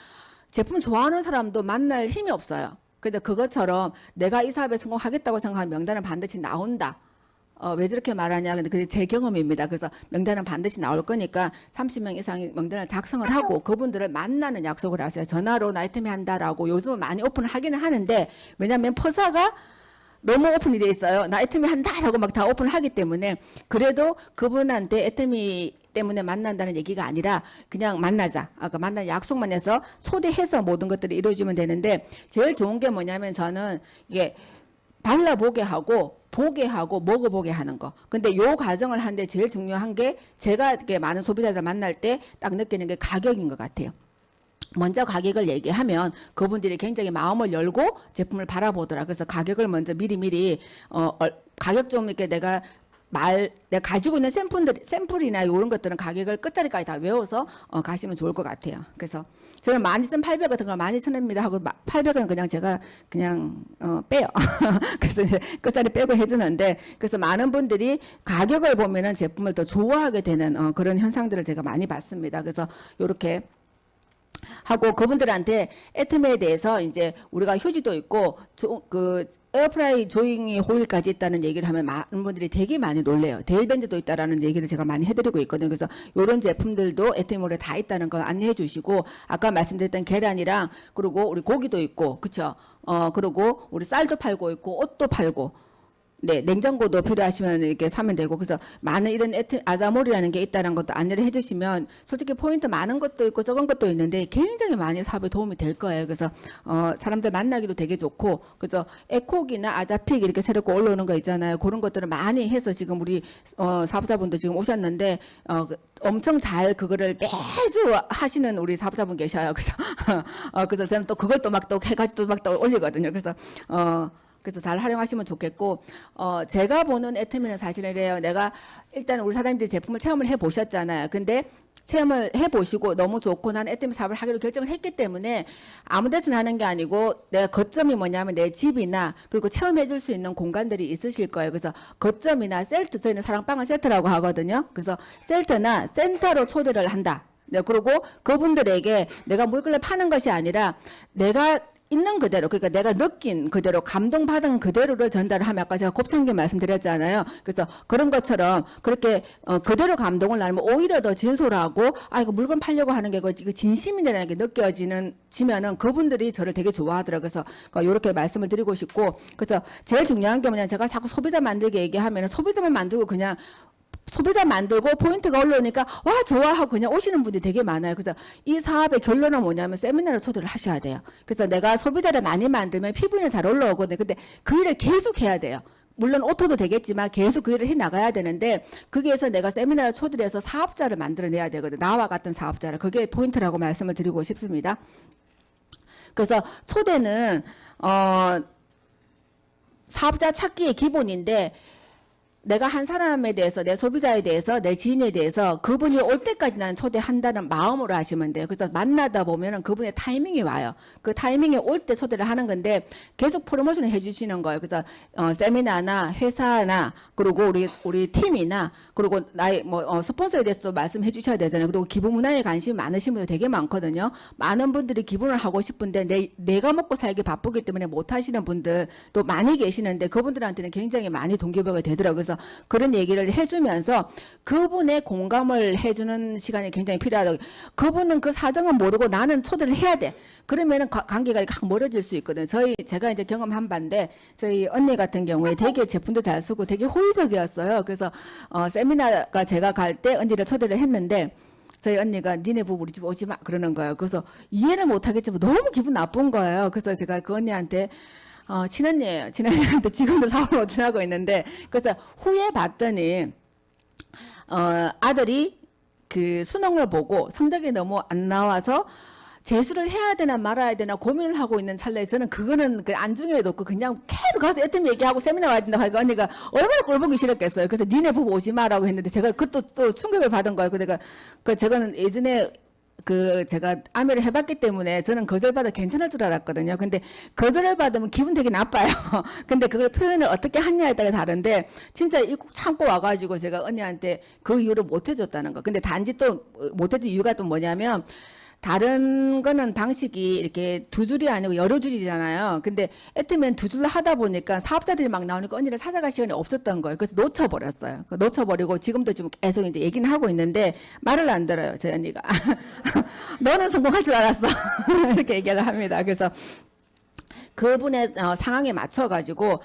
제품 좋아하는 사람도 만날 힘이 없어요. 그래서 그것처럼 내가 이 사업에 성공하겠다고 생각하면 명단은 반드시 나온다. 왜 저렇게 말하냐. 근데 그게 제 경험입니다. 그래서 명단은 반드시 나올 거니까 30명 이상의 명단을 작성을 하고 그분들을 만나는 약속을 하세요. 전화로 나 애터미 한다라고. 요즘은 많이 오픈을 하기는 하는데, 왜냐하면 퍼사가 너무 오픈이 돼 있어요. 나 애터미 한다라고 막 다 오픈을 하기 때문에. 그래도 그분한테 애터미 때문에 만난다는 얘기가 아니라 그냥 만나자. 아까 만난 약속만 해서 초대해서 모든 것들이 이루어지면 되는데, 제일 좋은 게 뭐냐면 저는 이게 발라보게 하고 보게 하고 먹어보게 하는 거. 근데 요 과정을 하는데 제일 중요한 게, 제가 이렇게 많은 소비자들 만날 때 딱 느끼는 게 가격인 것 같아요. 먼저 가격을 얘기하면 그분들이 굉장히 마음을 열고 제품을 바라보더라. 그래서 가격을 먼저 미리 가격 좀 이렇게 내가 가지고 있는 샘플이나 이런 것들은 가격을 끝자리까지 다 외워서 가시면 좋을 것 같아요. 그래서 저는 많이 쓴 800 같은 걸 많이 쓰냅니다 하고 800은 그냥 제가 그냥 빼요. 그래서 이제 끝자리 빼고 해주는데, 그래서 많은 분들이 가격을 보면은 제품을 더 좋아하게 되는 그런 현상들을 제가 많이 봤습니다. 그래서 이렇게 하고 그분들한테 애터미에 대해서 이제 우리가 휴지도 있고 그 에어프라이 조잉이 호일까지 있다는 얘기를 하면 많은 분들이 되게 많이 놀래요. 데일밴드도 있다라는 얘기를 제가 많이 해드리고 있거든요. 그래서 이런 제품들도 애터미몰에 다 있다는 걸 안내해 주시고, 아까 말씀드렸던 계란이랑 그리고 우리 고기도 있고, 그쵸? 그리고 우리 쌀도 팔고 있고 옷도 팔고, 네, 냉장고도 필요하시면 이렇게 사면 되고. 그래서 많은 이런 아자몰이라는 게 있다는 것도 안내를 해주시면, 솔직히 포인트 많은 것도 있고 적은 것도 있는데 굉장히 많이 사업에 도움이 될 거예요. 그래서 사람들 만나기도 되게 좋고, 그래서 에콕이나 아자픽 이렇게 새롭게 올라오는 거 있잖아요. 그런 것들을 많이 해서 지금 우리 사업자분도 지금 오셨는데 엄청 잘 그거를 매주 하시는 우리 사업자분 계셔요. 그래서 그래서 저는 또 그걸 또 막 또 해가지고 막 또 올리거든요. 그래서 잘 활용하시면 좋겠고, 제가 보는 애터미는 사실은 이래요. 내가 일단 우리 사장님들이 제품을 체험을 해보셨잖아요. 근데 체험을 해보시고 너무 좋고 난 애터미 사업을 하기로 결정을 했기 때문에 아무 데서나 하는 게 아니고, 내가 거점이 뭐냐면 내 집이나 그리고 체험해 줄 수 있는 공간들이 있으실 거예요. 그래서 거점이나 셀트, 저희는 사랑방을 세트라고 하거든요. 그래서 셀트나 센터로 초대를 한다. 네, 그리고 그분들에게 내가 물건을 파는 것이 아니라 내가 있는 그대로, 그러니까 내가 느낀 그대로, 감동받은 그대로를 전달을 하면, 아까 제가 곱창기 말씀드렸잖아요. 그래서 그런 것처럼 그렇게 그대로 감동을 나누면 오히려 더 진솔하고, 이거 물건 팔려고 하는 게 이거 진심이라는 게 지면은 그분들이 저를 되게 좋아하더라고요. 그래서 이렇게 말씀을 드리고 싶고, 그래서 제일 중요한 게 뭐냐, 제가 자꾸 소비자 만들기 얘기하면 소비자만 만들고 그냥 소비자 만들고 포인트가 올라오니까 와 좋아하고 그냥 오시는 분들이 되게 많아요. 그래서 이 사업의 결론은 뭐냐면 세미나를 초대를 하셔야 돼요. 그래서 내가 소비자를 많이 만들면 피부는 잘 올라오거든요. 근데 그 일을 계속 해야 돼요. 물론 오토도 되겠지만 계속 그 일을 해 나가야 되는데, 거기에서 내가 세미나를 초대를 해서 사업자를 만들어내야 되거든요. 나와 같은 사업자를. 그게 포인트라고 말씀을 드리고 싶습니다. 그래서 초대는 사업자 찾기의 기본인데 내가 한 사람에 대해서 내 소비자에 대해서 내 지인에 대해서 그분이 올 때까지 나는 초대한다는 마음으로 하시면 돼요. 그래서 만나다 보면은 그분의 타이밍이 와요. 그 타이밍에 올 때 초대를 하는 건데 계속 프로모션을 해주시는 거예요. 그래서 세미나나 회사나 그리고 우리 팀이나 그리고 나의 스폰서에 대해서도 말씀해 주셔야 되잖아요. 그리고 기부 문화에 관심이 많으신 분들 되게 많거든요. 많은 분들이 기부를 하고 싶은데 내가 먹고 살기 바쁘기 때문에 못 하시는 분들도 많이 계시는데 그분들한테는 굉장히 많이 동기부여가 되더라고요. 그래서 그런 얘기를 해주면서 그분의 공감을 해주는 시간이 굉장히 필요하다고. 그분은 그 사정은 모르고 나는 초대를 해야 돼. 그러면은 관계가 이렇게 확 멀어질 수 있거든. 제가 이제 경험한 바인데 저희 언니 같은 경우에 되게 제품도 잘 쓰고 되게 호의적이었어요. 그래서 세미나가 제가 갈 때 언니를 초대를 했는데 저희 언니가 니네 부부 우리 집 오지 마 그러는 거예요. 그래서 이해를 못 하겠지만 너무 기분 나쁜 거예요. 그래서 제가 그 언니한테 친언니예요. 친언니한테 지금도 사업을 오전하고 있는데 그래서 후에 봤더니 아들이 그 수능을 보고 성적이 너무 안 나와서 재수를 해야 되나 말아야 되나 고민을 하고 있는 찰나에 저는 그거는 그 안중에 놓고 그냥 계속 가서 애템 얘기하고 세미나 와야 된다고 하니까 언니가 얼마나 꼴보기 싫었겠어요. 그래서 니네 부부 오지 마라고 했는데 제가 그것도 또 충격을 받은 거예요. 그러니까 제가는 예전에 제가 암혈을 해봤기 때문에 저는 거절받아 괜찮을 줄 알았거든요. 근데 거절을 받으면 기분 되게 나빠요. 근데 그걸 표현을 어떻게 하냐에 따라 다른데 진짜 이 꼭 참고 와가지고 제가 언니한테 그 이유를 못 해줬다는 거. 근데 단지 또 못 해준 이유가 또 뭐냐면 다른 거는 방식이 이렇게 두 줄이 아니고 여러 줄이잖아요. 근데 애트면 두 줄로 하다 보니까 사업자들이 막 나오니까 언니를 찾아갈 시간이 없었던 거예요. 그래서 놓쳐버렸어요. 놓쳐버리고 지금도 지금 계속 이제 얘기는 하고 있는데 말을 안 들어요. 제 언니가. 너는 성공할 줄 알았어. 이렇게 얘기를 합니다. 그래서 그분의 상황에 맞춰가지고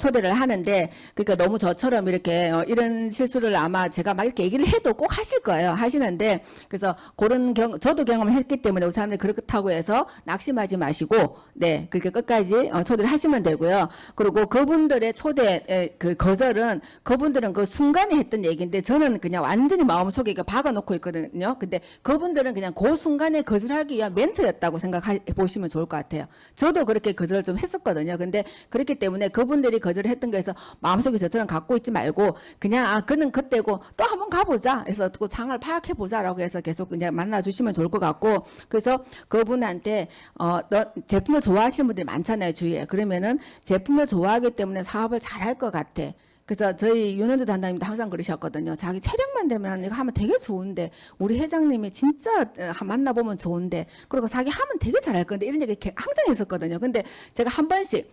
초대를 하는데 그러니까 너무 저처럼 이렇게 이런 실수를 아마 제가 막 이렇게 얘기를 해도 꼭 하실 거예요. 하시는데 그래서 그런 저도 경험을 했기 때문에 우리 사람들이 그렇다고 해서 낙심하지 마시고 네 그렇게 끝까지 초대를 하시면 되고요. 그리고 그분들의 초대 그 거절은 그분들은 그 순간에 했던 얘기인데 저는 그냥 완전히 마음속에 박아놓고 있거든요. 근데 그분들은 그냥 그 순간에 거절하기 위한 멘트였다고 생각해 보시면 좋을 것 같아요. 저도 그렇게 거절을 좀 했었거든요. 근데 그렇기 때문에 그분들이 거절을 했던 거에서 마음속에 저처럼 갖고 있지 말고 그냥 그는 그때고 또 한번 가보자 해서 그 상황을 파악해 보자라고 해서 계속 그냥 만나주시면 좋을 것 같고 그래서 그분한테 제품을 좋아하시는 분들이 많잖아요. 주위에. 그러면은 제품을 좋아하기 때문에 사업을 잘할 것 같아. 그래서 저희 윤원주 단장님도 항상 그러셨거든요. 자기 체력만 되면 이거 하면 되게 좋은데 우리 회장님이 진짜 만나보면 좋은데 그리고 자기 하면 되게 잘할 건데 이런 얘기 항상 했었거든요. 근데 제가 한 번씩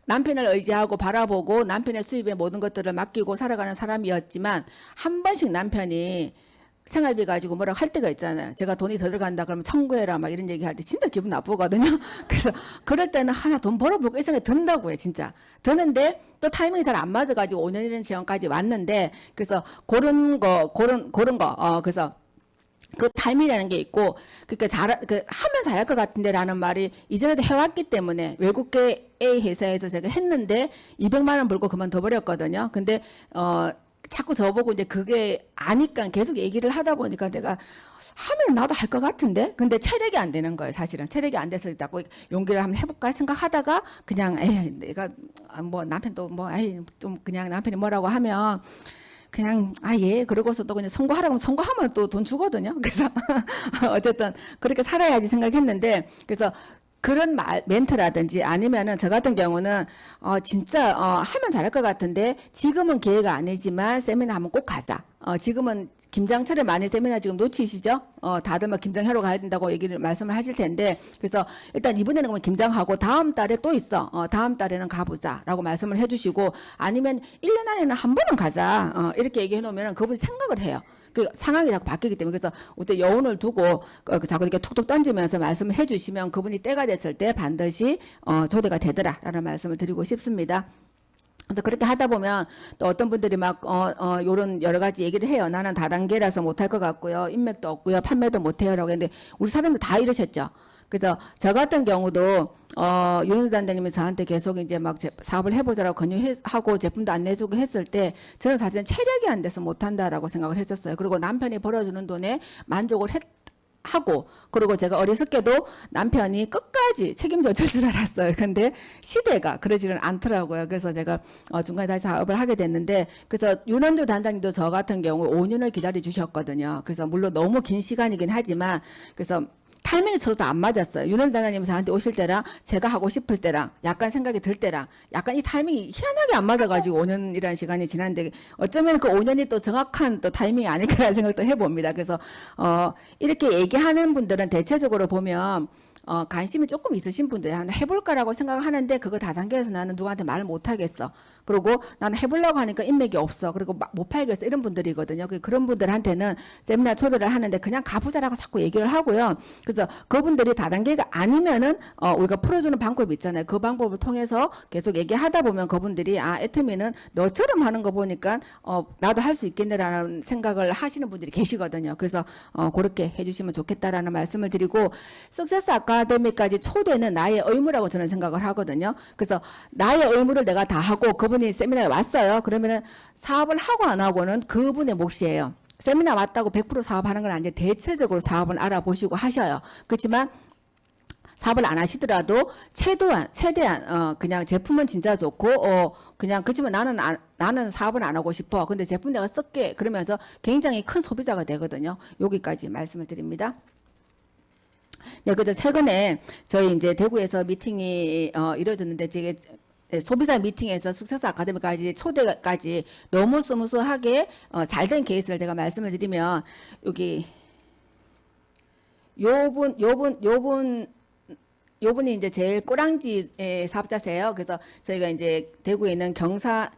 남편을 의지하고 바라보고 남편의 수입에 모든 것들을 맡기고 살아가는 사람이었지만 한 번씩 남편이 생활비 가지고 뭐라고 할 때가 있잖아요. 제가 돈이 더 들어간다 그러면 청구해라 막 이런 얘기 할 때 진짜 기분 나쁘거든요. 그래서 그럴 때는 하나 돈 벌어보고 이 생각이 든다고요. 진짜 드는데 또 타이밍이 잘 안 맞아가지고 5년이라는 시간까지 왔는데 그래서 그런 거 그래서 그 타임이라는 게 있고 그러니까 하면 잘할 것 같은데라는 말이 이전에도 해왔기 때문에 외국계 A 회사에서 제가 했는데 200만 원 벌고 그만둬 버렸거든요. 근데 자꾸 저보고 이제 그게 아니까 계속 얘기를 하다 보니까 내가 하면 나도 할 것 같은데 근데 체력이 안 되는 거예요. 사실은 체력이 안 돼서 자꾸 용기를 한번 해볼까 생각하다가 그냥 내가 뭐 남편도 좀 그냥 남편이 뭐라고 하면 그냥 그러고서 또 그냥 선고하라고 하면 선고하면 또 돈 주거든요. 그래서 어쨌든 그렇게 살아야지 생각했는데 그래서 그런 멘트라든지 아니면은 저 같은 경우는 진짜 하면 잘할 것 같은데 지금은 기회가 아니지만 세미나 한번 꼭 가자. 지금은 김장철에 많이 세미나 지금 놓치시죠? 다들 막 김장하러 가야 된다고 말씀을 하실 텐데 그래서 일단 이번에는 그러면 김장하고 다음 달에 또 있어. 다음 달에는 가보자라고 말씀을 해주시고 아니면 1년 안에는 한 번은 가자. 이렇게 얘기해 놓으면 그분이 생각을 해요. 그 상황이 자꾸 바뀌기 때문에 그래서 그때 여운을 두고 자꾸 이렇게 툭툭 던지면서 말씀을 해주시면 그분이 때가 됐을 때 반드시 초대가 되더라라는 말씀을 드리고 싶습니다. 그래서 그렇게 하다 보면 또 어떤 분들이 막 요런 여러 가지 얘기를 해요. 나는 다단계라서 못할 것 같고요. 인맥도 없고요. 판매도 못해요라고 했는데 우리 사장님도 다 이러셨죠. 그래서 저 같은 경우도 윤은주 단장님이 저한테 계속 이제 막 사업을 해보자라고 권유하고 제품도 안 내주고 했을 때 저는 사실은 체력이 안 돼서 못한다라고 생각을 했었어요. 그리고 남편이 벌어주는 돈에 만족을 하고, 그리고 제가 어리석게도 남편이 끝까지 책임져 줄 줄 알았어요. 근데 시대가 그러지는 않더라고요. 그래서 제가 중간에 다시 사업을 하게 됐는데, 그래서 윤원주 단장님도 저 같은 경우 5년을 기다려 주셨거든요. 그래서 물론 너무 긴 시간이긴 하지만, 그래서 타이밍이 서로 다 안 맞았어요. 윤원 단장님이 저한테 오실 때랑 제가 하고 싶을 때랑 약간 생각이 들 때랑 약간 이 타이밍이 희한하게 안 맞아가지고 5년이라는 시간이 지났는데, 어쩌면 그 5년이 또 정확한 또 타이밍이 아닐까라는 생각도 해봅니다. 그래서 이렇게 얘기하는 분들은 대체적으로 보면 관심이 조금 있으신 분들이 한번 해볼까라고 생각하는데, 그거 다단계에서 나는 누구한테 말을 못하겠어. 그리고 나는 해보려고 하니까 인맥이 없어. 그리고 못 팔겠어. 이런 분들이거든요. 그런 분들한테는 세미나 초대를 하는데 그냥 가보자라고 자꾸 얘기를 하고요. 그래서 그분들이 다단계가 아니면은 우리가 풀어주는 방법이 있잖아요. 그 방법을 통해서 계속 얘기하다 보면 그분들이 애터미는 너처럼 하는 거 보니까 나도 할 수 있겠네라는 생각을 하시는 분들이 계시거든요. 그래서 그렇게 해주시면 좋겠다라는 말씀을 드리고, 석세스 아카데미까지 초대는 나의 의무라고 저는 생각을 하거든요. 그래서 나의 의무를 내가 다 하고 그분이 세미나에 왔어요. 그러면은 사업을 하고 안 하고는 그분의 몫이에요. 세미나 왔다고 100% 사업하는 건 아닌데 대체적으로 사업은 알아보시고 하셔요. 그렇지만 사업을 안 하시더라도 최대한 그냥 제품은 진짜 좋고 그냥 그렇지만 나는 사업은 안 하고 싶어. 근데 제품 내가 쓸게. 그러면서 굉장히 큰 소비자가 되거든요. 여기까지 말씀을 드립니다. 네, 그래서 최근에 저희 이제 대구에서 미팅이 이루어졌는데, 되게 소비자 미팅에서 석세스 아카데미까지 초대까지 너무 스무스하게 잘 된 케이스를 제가 말씀을 드리면, 여기 요분이 이제 제일 꼬랑지 사업자세요. 그래서 저희가 이제 대구에 있는 경산에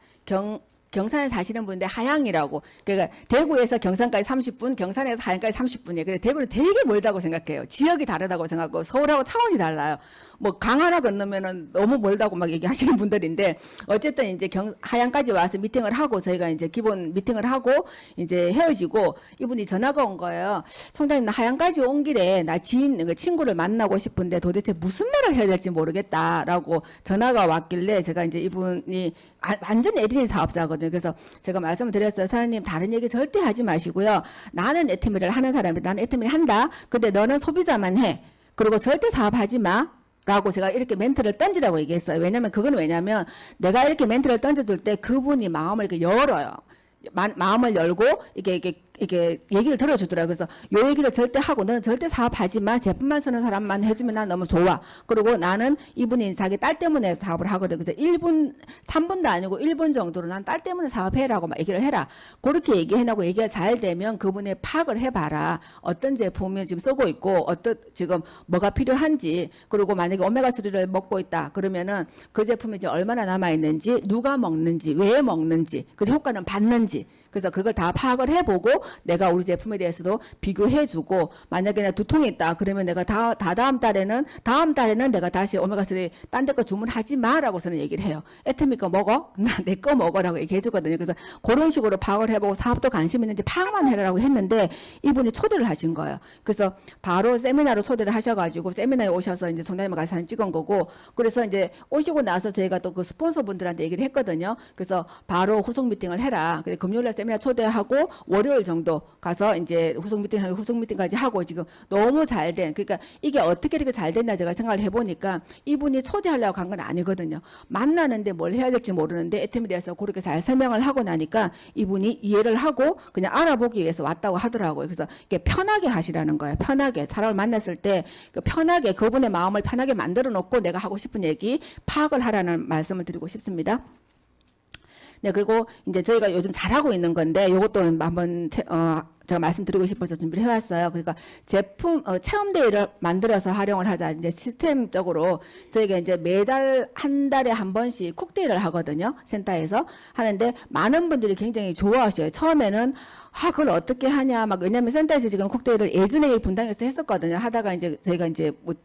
사시는 분인데 하양이라고, 그러니까 대구에서 경산까지 30분, 경산에서 하양까지 30분이에요. 근데 대구는 되게 멀다고 생각해요. 지역이 다르다고 생각하고 서울하고 차원이 달라요. 뭐 강 하나 건너면은 너무 멀다고 막 얘기하시는 분들인데, 어쨌든 이제 하양까지 와서 미팅을 하고 저희가 이제 기본 미팅을 하고 이제 헤어지고, 이분이 전화가 온 거예요. 총장님, 나 하양까지 온 길에 나 친구를 만나고 싶은데 도대체 무슨 말을 해야 될지 모르겠다라고 전화가 왔길래, 제가 이제 이분이 완전 에디니 사업자거든요. 그래서 제가 말씀을 드렸어요. 사장님, 다른 얘기 절대 하지 마시고요. 나는 애터미를 하는 사람이다. 나는 애터미를 한다. 근데 너는 소비자만 해. 그리고 절대 사업하지 마. 라고 제가 이렇게 멘트를 던지라고 얘기했어요. 왜냐면 내가 이렇게 멘트를 던져줄 때 그분이 마음을 이렇게 열어요. 마음을 열고 이게 얘기를 들어주더라고요. 그래서 요 얘기를 절대 하고, 너는 절대 사업하지 마. 제품만 쓰는 사람만 해주면 난 너무 좋아. 그리고 나는 이분이 자기 딸 때문에 사업을 하거든. 그래서 3분도 아니고 1분 정도로 난 딸 때문에 사업해라고 막 얘기를 해라. 그렇게 얘기해놓고 얘기가 잘 되면 그분의 파악을 해봐라. 어떤 제품을 지금 쓰고 있고, 지금 뭐가 필요한지, 그리고 만약에 오메가3를 먹고 있다. 그러면은 그 제품이 이제 얼마나 남아있는지, 누가 먹는지, 왜 먹는지, 그 효과는 받는지. 그래서 그걸 다 파악을 해보고 내가 우리 제품에 대해서도 비교해주고, 만약에 내가 두통이 있다 그러면 내가 다음 달에는 내가 다시 오메가3 딴 데 거 주문하지 마라고 저는 얘기를 해요. 애터미 거 먹어? 나 내 거 먹어라고 얘기해주거든요. 그래서 그런 식으로 파악을 해보고, 사업도 관심 있는지 파악만 해라라고 했는데 이분이 초대를 하신 거예요. 그래서 바로 세미나로 초대를 하셔가지고 세미나에 오셔서 이제 총장님과 같이 사진 찍은 거고, 그래서 이제 오시고 나서 저희가 또 그 스폰서분들한테 얘기를 했거든요. 그래서 바로 후속 미팅을 해라. 그래서 금요일날 세미나 초대하고 월요일 정도 가서 이제 후속 미팅까지 하고, 지금 너무 잘 된, 그러니까 이게 어떻게 이렇게 잘 됐나 제가 생각을 해보니까, 이분이 초대하려고 간 건 아니거든요. 만나는데 뭘 해야 될지 모르는데 애템에 대해서 그렇게 잘 설명을 하고 나니까 이분이 이해를 하고 그냥 알아보기 위해서 왔다고 하더라고요. 그래서 이게 편하게 하시라는 거예요. 편하게 사람을 만났을 때 편하게 그분의 마음을 편하게 만들어 놓고 내가 하고 싶은 얘기 파악을 하라는 말씀을 드리고 싶습니다. 네, 그리고 이제 저희가 요즘 잘하고 있는 건데, 요것도 한번 제가 말씀드리고 싶어서 준비를 해왔어요. 그러니까 제품 체험대회를 만들어서 활용을 하자. 이제 시스템적으로 저희가 이제 매달 한 달에 한 번씩 쿡대회를 하거든요. 센터에서 하는데 많은 분들이 굉장히 좋아하셔요. 처음에는 그걸 어떻게 하냐 막, 왜냐면 센터에서 지금 쿡대회를 예전에 분당에서 했었거든요. 하다가 이제 저희가 이제 뭐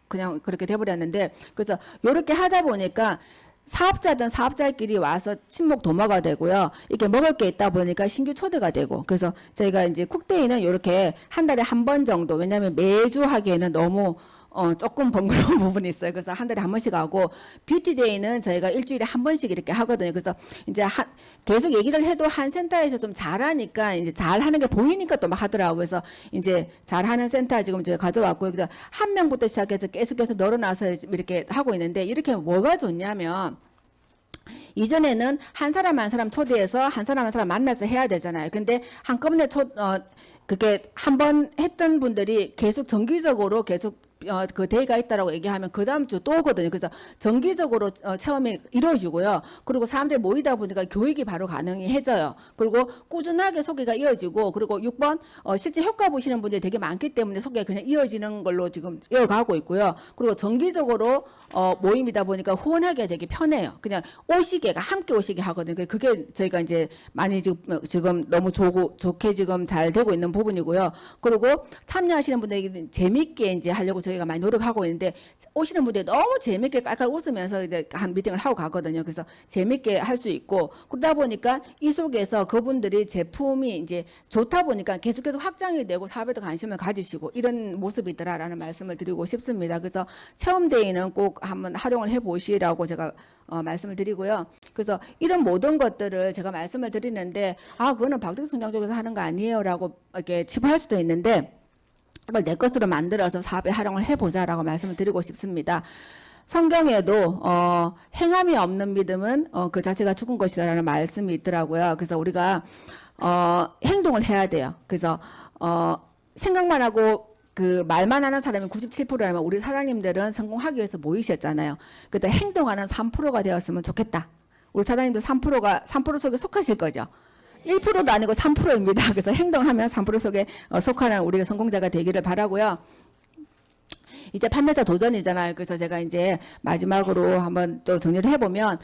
그냥 그렇게 돼버렸는데, 그래서 요렇게 하다 보니까 사업자든 사업자끼리 와서 친목 도모가 되고요. 이렇게 먹을 게 있다 보니까 신규 초대가 되고, 그래서 저희가 이제 쿡데이는 이렇게 한 달에 한 번 정도, 왜냐하면 매주 하기에는 너무 조금 번거로운 부분이 있어요. 그래서 한 달에 한 번씩 하고, 뷰티데이는 저희가 일주일에 한 번씩 이렇게 하거든요. 그래서 이제 계속 얘기를 해도 한 센터에서 좀 잘하니까 이제 잘하는 게 보이니까 또 막 하더라고요. 그래서 이제 잘하는 센터 지금 제가 가져왔고요. 그래서 한 명부터 시작해서 계속해서 늘어나서 이렇게 하고 있는데, 이렇게 뭐가 좋냐면, 이전에는 한 사람 한 사람 초대해서 한 사람 한 사람 만나서 해야 되잖아요. 근데 한꺼번에 그게 한 번 했던 분들이 계속 정기적으로 계속 그 데이가 있다라고 얘기하면 그 다음 주 또 오거든요. 그래서 정기적으로 체험이 이루어지고요. 그리고 사람들이 모이다 보니까 교육이 바로 가능해져요. 그리고 꾸준하게 소개가 이어지고, 그리고 6번 실제 효과 보시는 분들이 되게 많기 때문에 소개가 그냥 이어지는 걸로 지금 이어가고 있고요. 그리고 정기적으로 모임이다 보니까 후원하기가 되게 편해요. 그냥 오시게가 함께 오시게 하거든요. 그게 저희가 이제 많이 지금 너무 좋게 지금 잘 되고 있는 부분이고요. 그리고 참여하시는 분들에게 재밌게 이제 하려고 저희가 많이 노력하고 있는데, 오시는 분들이 너무 재밌게 깔깔 웃으면서 이제 한 미팅을 하고 가거든요. 그래서 재밌게 할 수 있고, 그러다 보니까 이 속에서 그분들이 제품이 이제 좋다 보니까 계속 확장이 되고 사업에도 관심을 가지시고 이런 모습이더라라는 말씀을 드리고 싶습니다. 그래서 체험데이는 꼭 한번 활용을 해보시라고 제가 말씀을 드리고요. 그래서 이런 모든 것들을 제가 말씀을 드리는데, 그거는 박덕수 총장 쪽에서 하는 거 아니에요라고 이렇게 치부할 수도 있는데, 이걸 내 것으로 만들어서 사업에 활용을 해보자라고 말씀을 드리고 싶습니다. 성경에도 행함이 없는 믿음은 그 자체가 죽은 것이다라는 말씀이 있더라고요. 그래서 우리가 행동을 해야 돼요. 그래서 생각만 하고 그 말만 하는 사람이 97%라면 우리 사장님들은 성공하기 위해서 모이셨잖아요. 그때 행동하는 3%가 되었으면 좋겠다. 우리 사장님도 3% 속에 속하실 거죠. 1%도 아니고 3%입니다. 그래서 행동하면 3% 속에 속하는 우리가 성공자가 되기를 바라고요. 이제 판매사 도전이잖아요. 그래서 제가 이제 마지막으로 한번 또 정리를 해보면,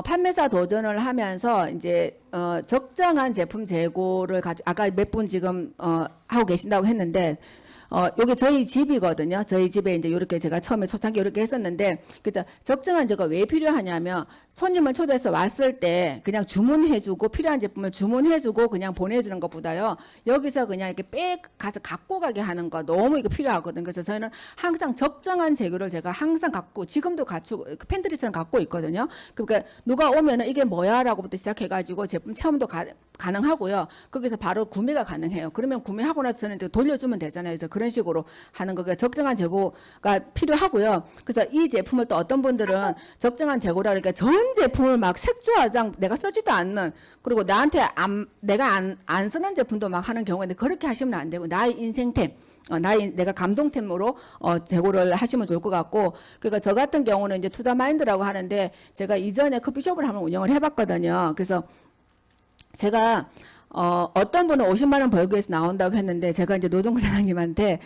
판매사 도전을 하면서 이제 적정한 제품 재고를 아까 몇 분 지금 하고 계신다고 했는데, 요게 저희 집이거든요. 저희 집에 이제 이렇게 제가 처음에 초창기 이렇게 했었는데, 그죠? 적정한 제가 왜 필요하냐면, 손님을 초대해서 왔을 때 그냥 주문해주고 필요한 제품을 주문해주고 그냥 보내주는 것보다요, 여기서 그냥 이렇게 가서 갖고 가게 하는 거 너무 이거 필요하거든요. 그래서 저희는 항상 적정한 재고를 제가 항상 갖고, 지금도 갖추고 팬트리처럼 갖고 있거든요. 그러니까 누가 오면은 이게 뭐야라고부터 시작해가지고 제품 체험도 가능하고요. 거기서 바로 구매가 가능해요. 그러면 구매하고 나서 저는 돌려주면 되잖아요. 그래서 그런 식으로 하는 거가 적정한 재고가 필요하고요. 그래서 이 제품을 또 어떤 분들은 적정한 재고라 그러니까 전 제품을 막 색조화장 내가 쓰지도 않는, 그리고 나한테 내가 안 쓰는 제품도 막 하는 경우인데, 그렇게 하시면 안 되고 나의 인생템, 내가 감동템으로 재고를 하시면 좋을 것 같고, 그러니까 저 같은 경우는 이제 투자 마인드라고 하는데, 제가 이전에 커피숍을 한번 운영을 해봤거든요. 그래서 제가 어떤 분은 50만 원 벌기 위해서 나온다고 했는데, 제가 이제 노정구 사장님한테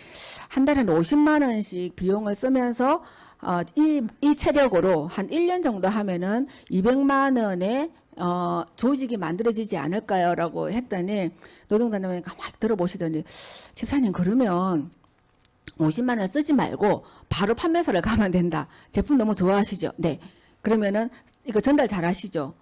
한 달에 50만 원씩 비용을 쓰면서 이 체력으로 한 1년 정도 하면은 200만 원의 조직이 만들어지지 않을까요? 라고 했더니 노정구 사장님이 가만히 들어보시더니, 집사님 그러면 50만 원 쓰지 말고 바로 판매사를 가면 된다. 제품 너무 좋아하시죠? 네. 그러면은 이거 전달 잘 하시죠?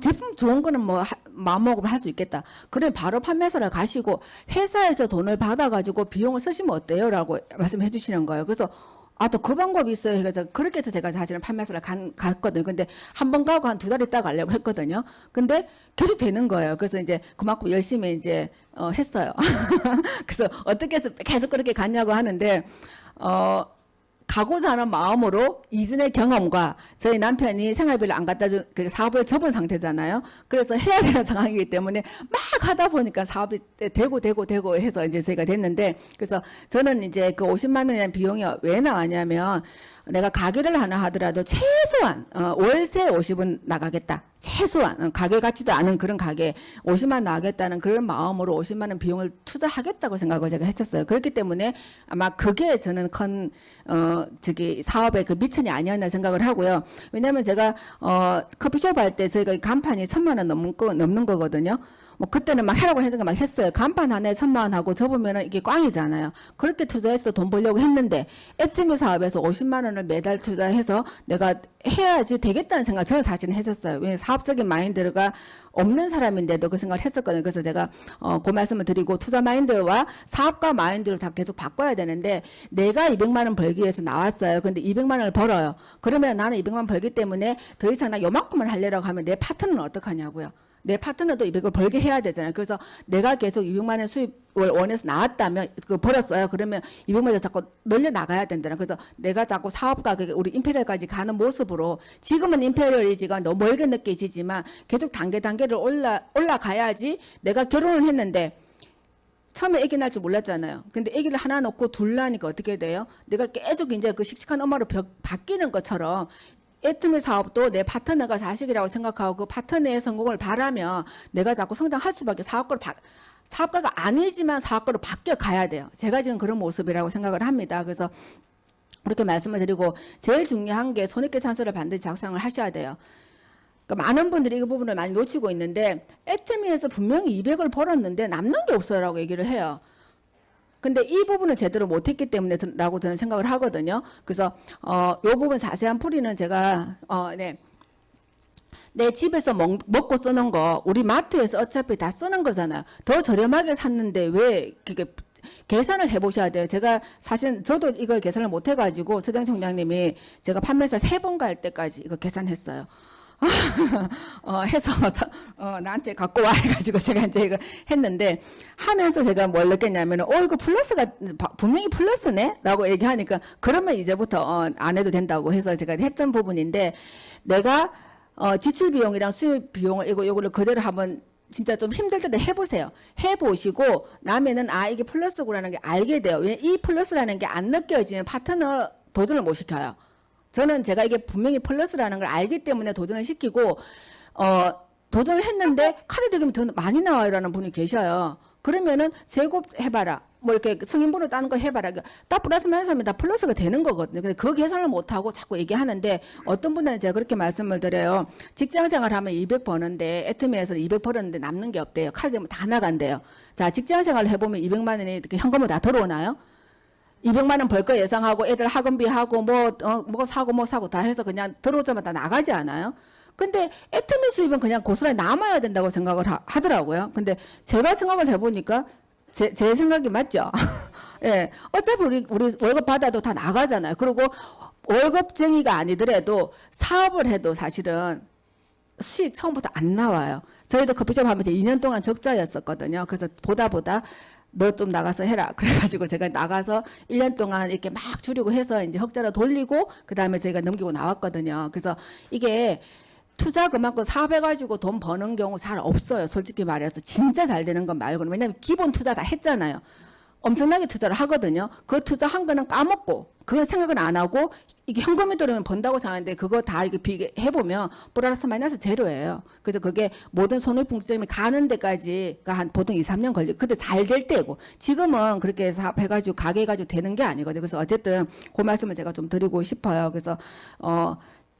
제품 좋은 거는 뭐 마음먹으면 할 수 있겠다. 그래 바로 판매사를 가시고 회사에서 돈을 받아가지고 비용을 쓰시면 어때요? 라고 말씀해 주시는 거예요. 그래서 또 그 방법이 있어요. 그래서 그렇게 해서 제가 사실은 판매사를 갔거든요. 근데 한 번 가고 한 2달 있다 가려고 했거든요. 근데 계속 되는 거예요. 그래서 이제 그만큼 열심히 이제 했어요. 그래서 어떻게 해서 계속 그렇게 갔냐고 하는데, 가고자 하는 마음으로 이전의 경험과 저희 남편이 생활비를 안 갖다 준 그 사업을 접은 상태잖아요. 그래서 해야 되는 상황이기 때문에 막 하다 보니까 사업이 되고 해서 이제 저희가 됐는데, 그래서 저는 이제 그 50만 원이라는 비용이 왜 나왔냐면, 내가 가게를 하나 하더라도 최소한 월세 50은 나가겠다. 최소한 가게 같지도 않은 그런 가게 50만 나가겠다는 그런 마음으로 50만 원 비용을 투자하겠다고 생각을 제가 했었어요. 그렇기 때문에 아마 그게 저는 큰 사업의 그 미천이 아니었나 생각을 하고요. 왜냐하면 제가 커피숍 할 때 저희가 간판이 1,000만 원 넘는 거거든요. 뭐 그때는 막 하라고 했던 거 막 했어요. 간판 하나에 1,000만 원 하고 접으면은 이게 꽝이잖아요. 그렇게 투자해서 돈 벌려고 했는데 SME 사업에서 50만 원을 매달 투자해서 내가 해야지 되겠다는 생각 저는 사실은 했었어요. 왜냐면 사업적인 마인드가 없는 사람인데도 그 생각을 했었거든요. 그래서 제가 그 말씀을 드리고 투자 마인드와 사업가 마인드를 계속 바꿔야 되는데 내가 200만 원 벌기 위해서 나왔어요. 근데 200만 원을 벌어요. 그러면 나는 200만 원 벌기 때문에 더 이상 나 요만큼을 하려고 하면 내 파트너는 어떡하냐고요. 내 파트너도 200을 벌게 해야 되잖아요. 그래서 내가 계속 200만 원 수입을 원해서 나왔다면 그 벌었어요. 그러면 200만 원 자꾸 늘려 나가야 된다는. 그래서 내가 자꾸 사업가 우리 임페리얼까지 가는 모습으로 지금은 임페리얼이지가 너무 멀게 느껴지지만 계속 단계를 올라가야지. 내가 결혼을 했는데 처음에 아기 낳을 줄 몰랐잖아요. 근데 아기를 하나 놓고 둘 낳으니까 어떻게 돼요? 내가 계속 이제 그 씩씩한 엄마로 바뀌는 것처럼 애터미 사업도 내 파트너가 자식이라고 생각하고 그 파트너의 성공을 바라며 내가 자꾸 성장할 수밖에 사업가가 아니지만 사업가로 바뀌어 가야 돼요. 제가 지금 그런 모습이라고 생각을 합니다. 그래서 그렇게 말씀을 드리고 제일 중요한 게 손익계산서를 반드시 작성을 하셔야 돼요. 그러니까 많은 분들이 이 부분을 많이 놓치고 있는데 애터미에서 분명히 200을 벌었는데 남는 게 없어라고 얘기를 해요. 근데 이 부분을 제대로 못했기 때문에라고 저는 생각을 하거든요. 그래서 이 부분 자세한 풀이는 제가 내 집에서 먹고 쓰는 거 우리 마트에서 어차피 다 쓰는 거잖아요. 더 저렴하게 샀는데 왜 그게 계산을 해보셔야 돼요. 제가 사실 저도 이걸 계산을 못 해가지고 서장 총장님이 제가 판매사 3번 갈 때까지 이거 계산했어요. 해서 나한테 갖고 와 해가지고 제가 이제 이거 했는데 하면서 제가 뭘 느꼈냐면 이거 플러스가 분명히 플러스네 라고 얘기하니까 그러면 이제부터 안 해도 된다고 해서 제가 했던 부분인데 내가 지출 비용이랑 수입 비용을 이거를 그대로 한번 진짜 좀 힘들 때도 해보세요. 해보시고 나면은 이게 플러스구라는 게 알게 돼요. 왜 이 플러스라는 게 안 느껴지면 파트너 도전을 못 시켜요. 저는 제가 이게 분명히 플러스라는 걸 알기 때문에 도전을 시키고 도전을 했는데 카드 대금이 더 많이 나와요라는 분이 계셔요. 그러면은 재고 해봐라. 뭐 이렇게 승인번호 따는 거 해봐라. 다 플러스 마이너스 하면 다 플러스가 되는 거거든요. 근데 그 계산을 못하고 자꾸 얘기하는데 어떤 분들은 제가 그렇게 말씀을 드려요. 직장 생활하면 200 버는데 애터미에서 200 벌었는데 남는 게 없대요. 카드 대금 다 나간대요. 자, 직장 생활을 해보면 200만 원이 현금으로 다 들어오나요? 200만 원 벌 거 예상하고 애들 학원비하고 뭐 사고 다 해서 그냥 들어오자마자 나가지 않아요? 근데 애터미 수입은 그냥 고스란히 남아야 된다고 생각을 하더라고요. 근데 제가 생각을 해보니까 제 생각이 맞죠? 예. 어차피 우리 월급 받아도 다 나가잖아요. 그리고 월급쟁이가 아니더라도 사업을 해도 사실은 수익 처음부터 안 나와요. 저희도 커피숍 하면서 2년 동안 적자였었거든요. 그래서 보다 너 좀 나가서 해라. 그래가지고 제가 나가서 1년 동안 이렇게 막 줄이고 해서 이제 흑자로 돌리고 그 다음에 저희가 넘기고 나왔거든요. 그래서 이게 투자 그만큼 사업해가지고 돈 버는 경우 잘 없어요. 솔직히 말해서 진짜 잘 되는 건 말고는. 왜냐면 기본 투자 다 했잖아요. 엄청나게 투자를 하거든요. 그 투자한 거는 까먹고 그걸 생각은 안 하고 이게 현금이 들어오면 번다고 생각하는데 그거 다 이게 비교해보면 플러스 마이너스 제로예요. 그래서 그게 모든 손해풍점이 가는 데까지가 한 보통 2, 3년 걸리고 그때 잘 될 때고 지금은 그렇게 사업해가지고 가게 해가지고 되는 게 아니거든요. 그래서 어쨌든 그 말씀을 제가 좀 드리고 싶어요. 그래서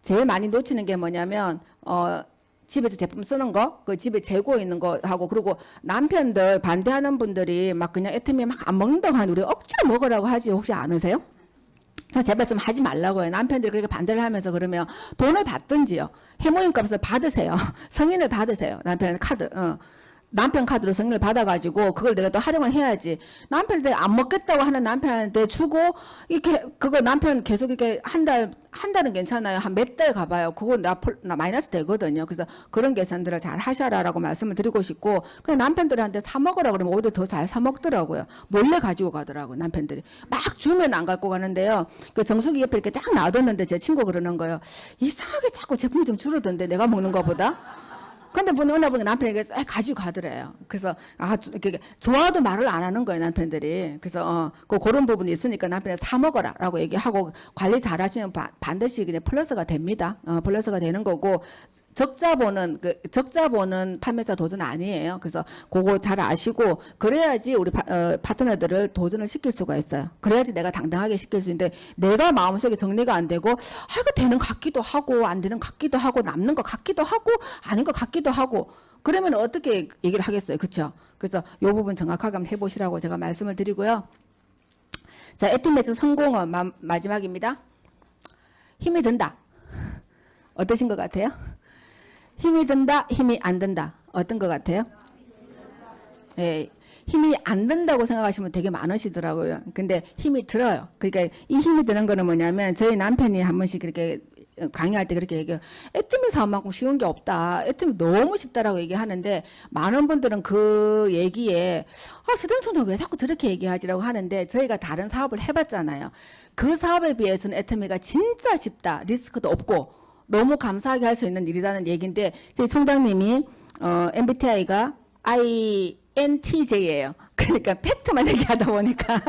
제일 많이 놓치는 게 뭐냐면 집에서 제품 쓰는 거, 그 집에 재고 있는 거 하고, 그리고 남편들 반대하는 분들이 막 그냥 애터미 막 안 먹는다고 하는 우리 억지로 먹으라고 하지 혹시 않으세요? 저 제발 좀 하지 말라고요. 남편들이 그렇게 반대를 하면서 그러면 돈을 받든지요. 해모임 값을 받으세요. 승인을 받으세요. 남편의 카드. 남편 카드로 승인을 받아가지고 그걸 내가 또 활용을 해야지. 남편한테 안 먹겠다고 하는 남편한테 주고 이렇게 그거 남편 계속 이렇게 한 달은 괜찮아요. 한 몇 달 가봐요. 그거 나 마이너스 되거든요. 그래서 그런 계산들을 잘 하셔라라고 말씀을 드리고 싶고 그냥 남편들한테 사 먹으라 그러면 오히려 더 잘 사 먹더라고요. 몰래 가지고 가더라고요. 남편들이 막 주면 안 갖고 가는데요. 그 정수기 옆에 이렇게 쫙 놔뒀는데 제 친구 그러는 거예요. 이상하게 자꾸 제품이 좀 줄어든데 내가 먹는 거보다. 근데 어느 분이 남편에게 가지고 가더래요. 그래서 좋아도 말을 안 하는 거예요, 남편들이. 그래서 그런 부분이 있으니까 남편이 사 먹어라라고 얘기하고 관리 잘하시면 반드시 그냥 플러스가 됩니다. 플러스가 되는 거고. 적자 보는 판매사 도전 아니에요. 그래서 그거 잘 아시고 그래야지 우리 파트너들을 도전을 시킬 수가 있어요. 그래야지 내가 당당하게 시킬 수 있는데 내가 마음속에 정리가 안 되고 이거 되는 것 같기도 하고 안 되는 것 같기도 하고 남는 것 같기도 하고 아닌 것 같기도 하고 그러면 어떻게 얘기를 하겠어요, 그렇죠? 그래서 이 부분 정확하게 한번 해보시라고 제가 말씀을 드리고요. 자, 에티메스 성공은 마지막입니다. 힘이 든다. 어떠신 것 같아요? 힘이 든다, 힘이 안 든다. 어떤 것 같아요? 예, 힘이 안 든다고 생각하시면 되게 많으시더라고요. 근데 힘이 들어요. 그러니까 이 힘이 드는 거는 뭐냐면 저희 남편이 한 번씩 그렇게 강의할 때 그렇게 얘기해요. 애터미 사업만큼 쉬운 게 없다. 애터미 너무 쉽다라고 얘기하는데 많은 분들은 그 얘기에 수정총장 왜 자꾸 저렇게 얘기하지라고 하는데 저희가 다른 사업을 해봤잖아요. 그 사업에 비해서는 애터미가 진짜 쉽다. 리스크도 없고 너무 감사하게 할 수 있는 일이라는 얘기인데 저희 총장님이 MBTI가 INTJ예요. 그러니까 팩트만 얘기하다 보니까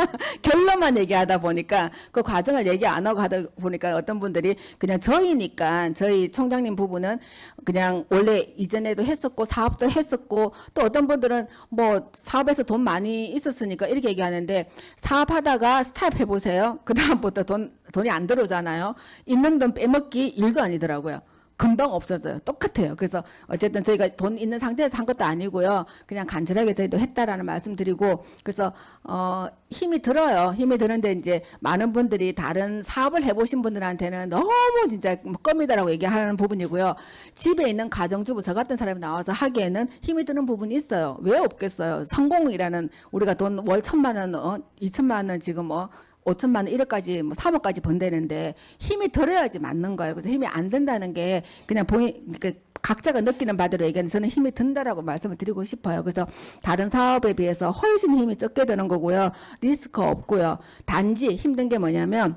결론만 얘기하다 보니까 그 과정을 얘기 안 하고 하다 보니까 어떤 분들이 그냥 저희니까 저희 총장님 부부는 그냥 원래 이전에도 했었고 사업도 했었고 또 어떤 분들은 뭐 사업에서 돈 많이 있었으니까 이렇게 얘기하는데 사업하다가 스탑 해보세요. 그 다음부터 돈이 안 들어오잖아요. 있는 돈 빼먹기 일도 아니더라고요. 금방 없어져요. 똑같아요. 그래서 어쨌든 저희가 돈 있는 상태에서 한 것도 아니고요. 그냥 간절하게 저희도 했다라는 말씀 드리고 그래서 힘이 들어요. 힘이 드는데 이제 많은 분들이 다른 사업을 해보신 분들한테는 너무 진짜 껌이다라고 얘기하는 부분이고요. 집에 있는 가정주부 저 같은 사람이 나와서 하기에는 힘이 드는 부분이 있어요. 왜 없겠어요. 성공이라는 우리가 돈 월 1,000만 원, 2,000만 원 지금 5천만 원 1억까지 3억까지 번다는데 힘이 들어야지 맞는 거예요. 그래서 힘이 안 든다는 게 그냥 각자가 느끼는 바대로 얘기하는 저는 힘이 든다라고 말씀을 드리고 싶어요. 그래서 다른 사업에 비해서 훨씬 힘이 적게 드는 거고요. 리스크 없고요. 단지 힘든 게 뭐냐면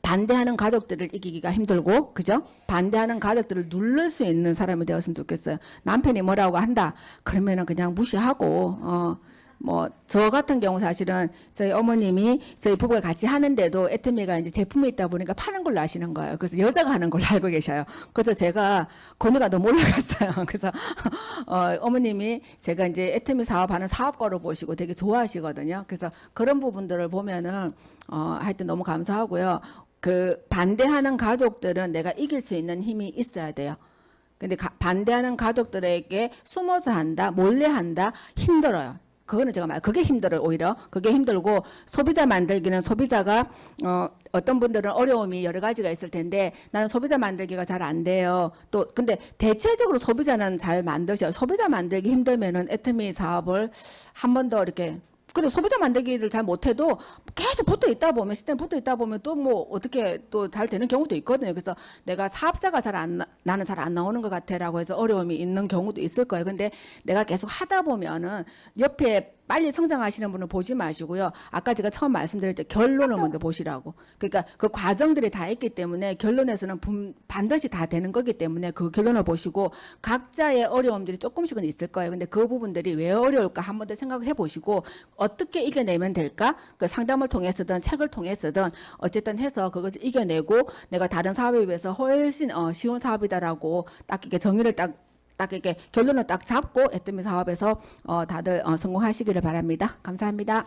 반대하는 가족들을 이기기가 힘들고 그죠? 반대하는 가족들을 누를 수 있는 사람이 되었으면 좋겠어요. 남편이 뭐라고 한다 그러면은 그냥 무시하고 뭐 저 같은 경우 사실은 저희 어머님이 저희 부부가 같이 하는데도 애터미가 이제 제품이 있다 보니까 파는 걸로 아시는 거예요. 그래서 여자가 하는 걸로 알고 계셔요. 그래서 제가 권위가 너무 올라갔어요. 그래서 어머님이 제가 이제 애터미 사업하는 사업가로 보시고 되게 좋아하시거든요. 그래서 그런 부분들을 보면은 하여튼 너무 감사하고요. 그 반대하는 가족들은 내가 이길 수 있는 힘이 있어야 돼요. 근데 반대하는 가족들에게 숨어서 한다, 몰래 한다, 힘들어요. 그거는 제가 그게 힘들어요. 오히려 그게 힘들고 소비자 만들기는 소비자가 어떤 분들은 어려움이 여러 가지가 있을 텐데 나는 소비자 만들기가 잘 안 돼요. 또 근데 대체적으로 소비자는 잘 만드셔요. 소비자 만들기 힘들면은 애터미 사업을 한 번 더 이렇게 근데 소비자 만들기를 잘 못해도 계속 붙어 있다 보면 시스템 붙어 있다 보면 또 뭐 어떻게 또 잘 되는 경우도 있거든요. 그래서 내가 사업자가 나는 잘 안 나오는 것 같아라고 해서 어려움이 있는 경우도 있을 거예요. 근데 내가 계속 하다 보면은 옆에 빨리 성장하시는 분은 보지 마시고요. 아까 제가 처음 말씀드릴 때 결론을 먼저 보시라고. 그러니까 그 과정들이 다 있기 때문에 결론에서는 반드시 다 되는 거기 때문에 그 결론을 보시고 각자의 어려움들이 조금씩은 있을 거예요. 근데 그 부분들이 왜 어려울까 한 번 더 생각을 해보시고 어떻게 이겨내면 될까? 그 상담을 통해서든 책을 통해서든 어쨌든 해서 그것을 이겨내고 내가 다른 사업에 비해서 훨씬 쉬운 사업이다라고 딱 이렇게 정의를 딱 이렇게 결론을 딱 잡고 애터미 사업에서 다들 성공하시기를 바랍니다. 감사합니다.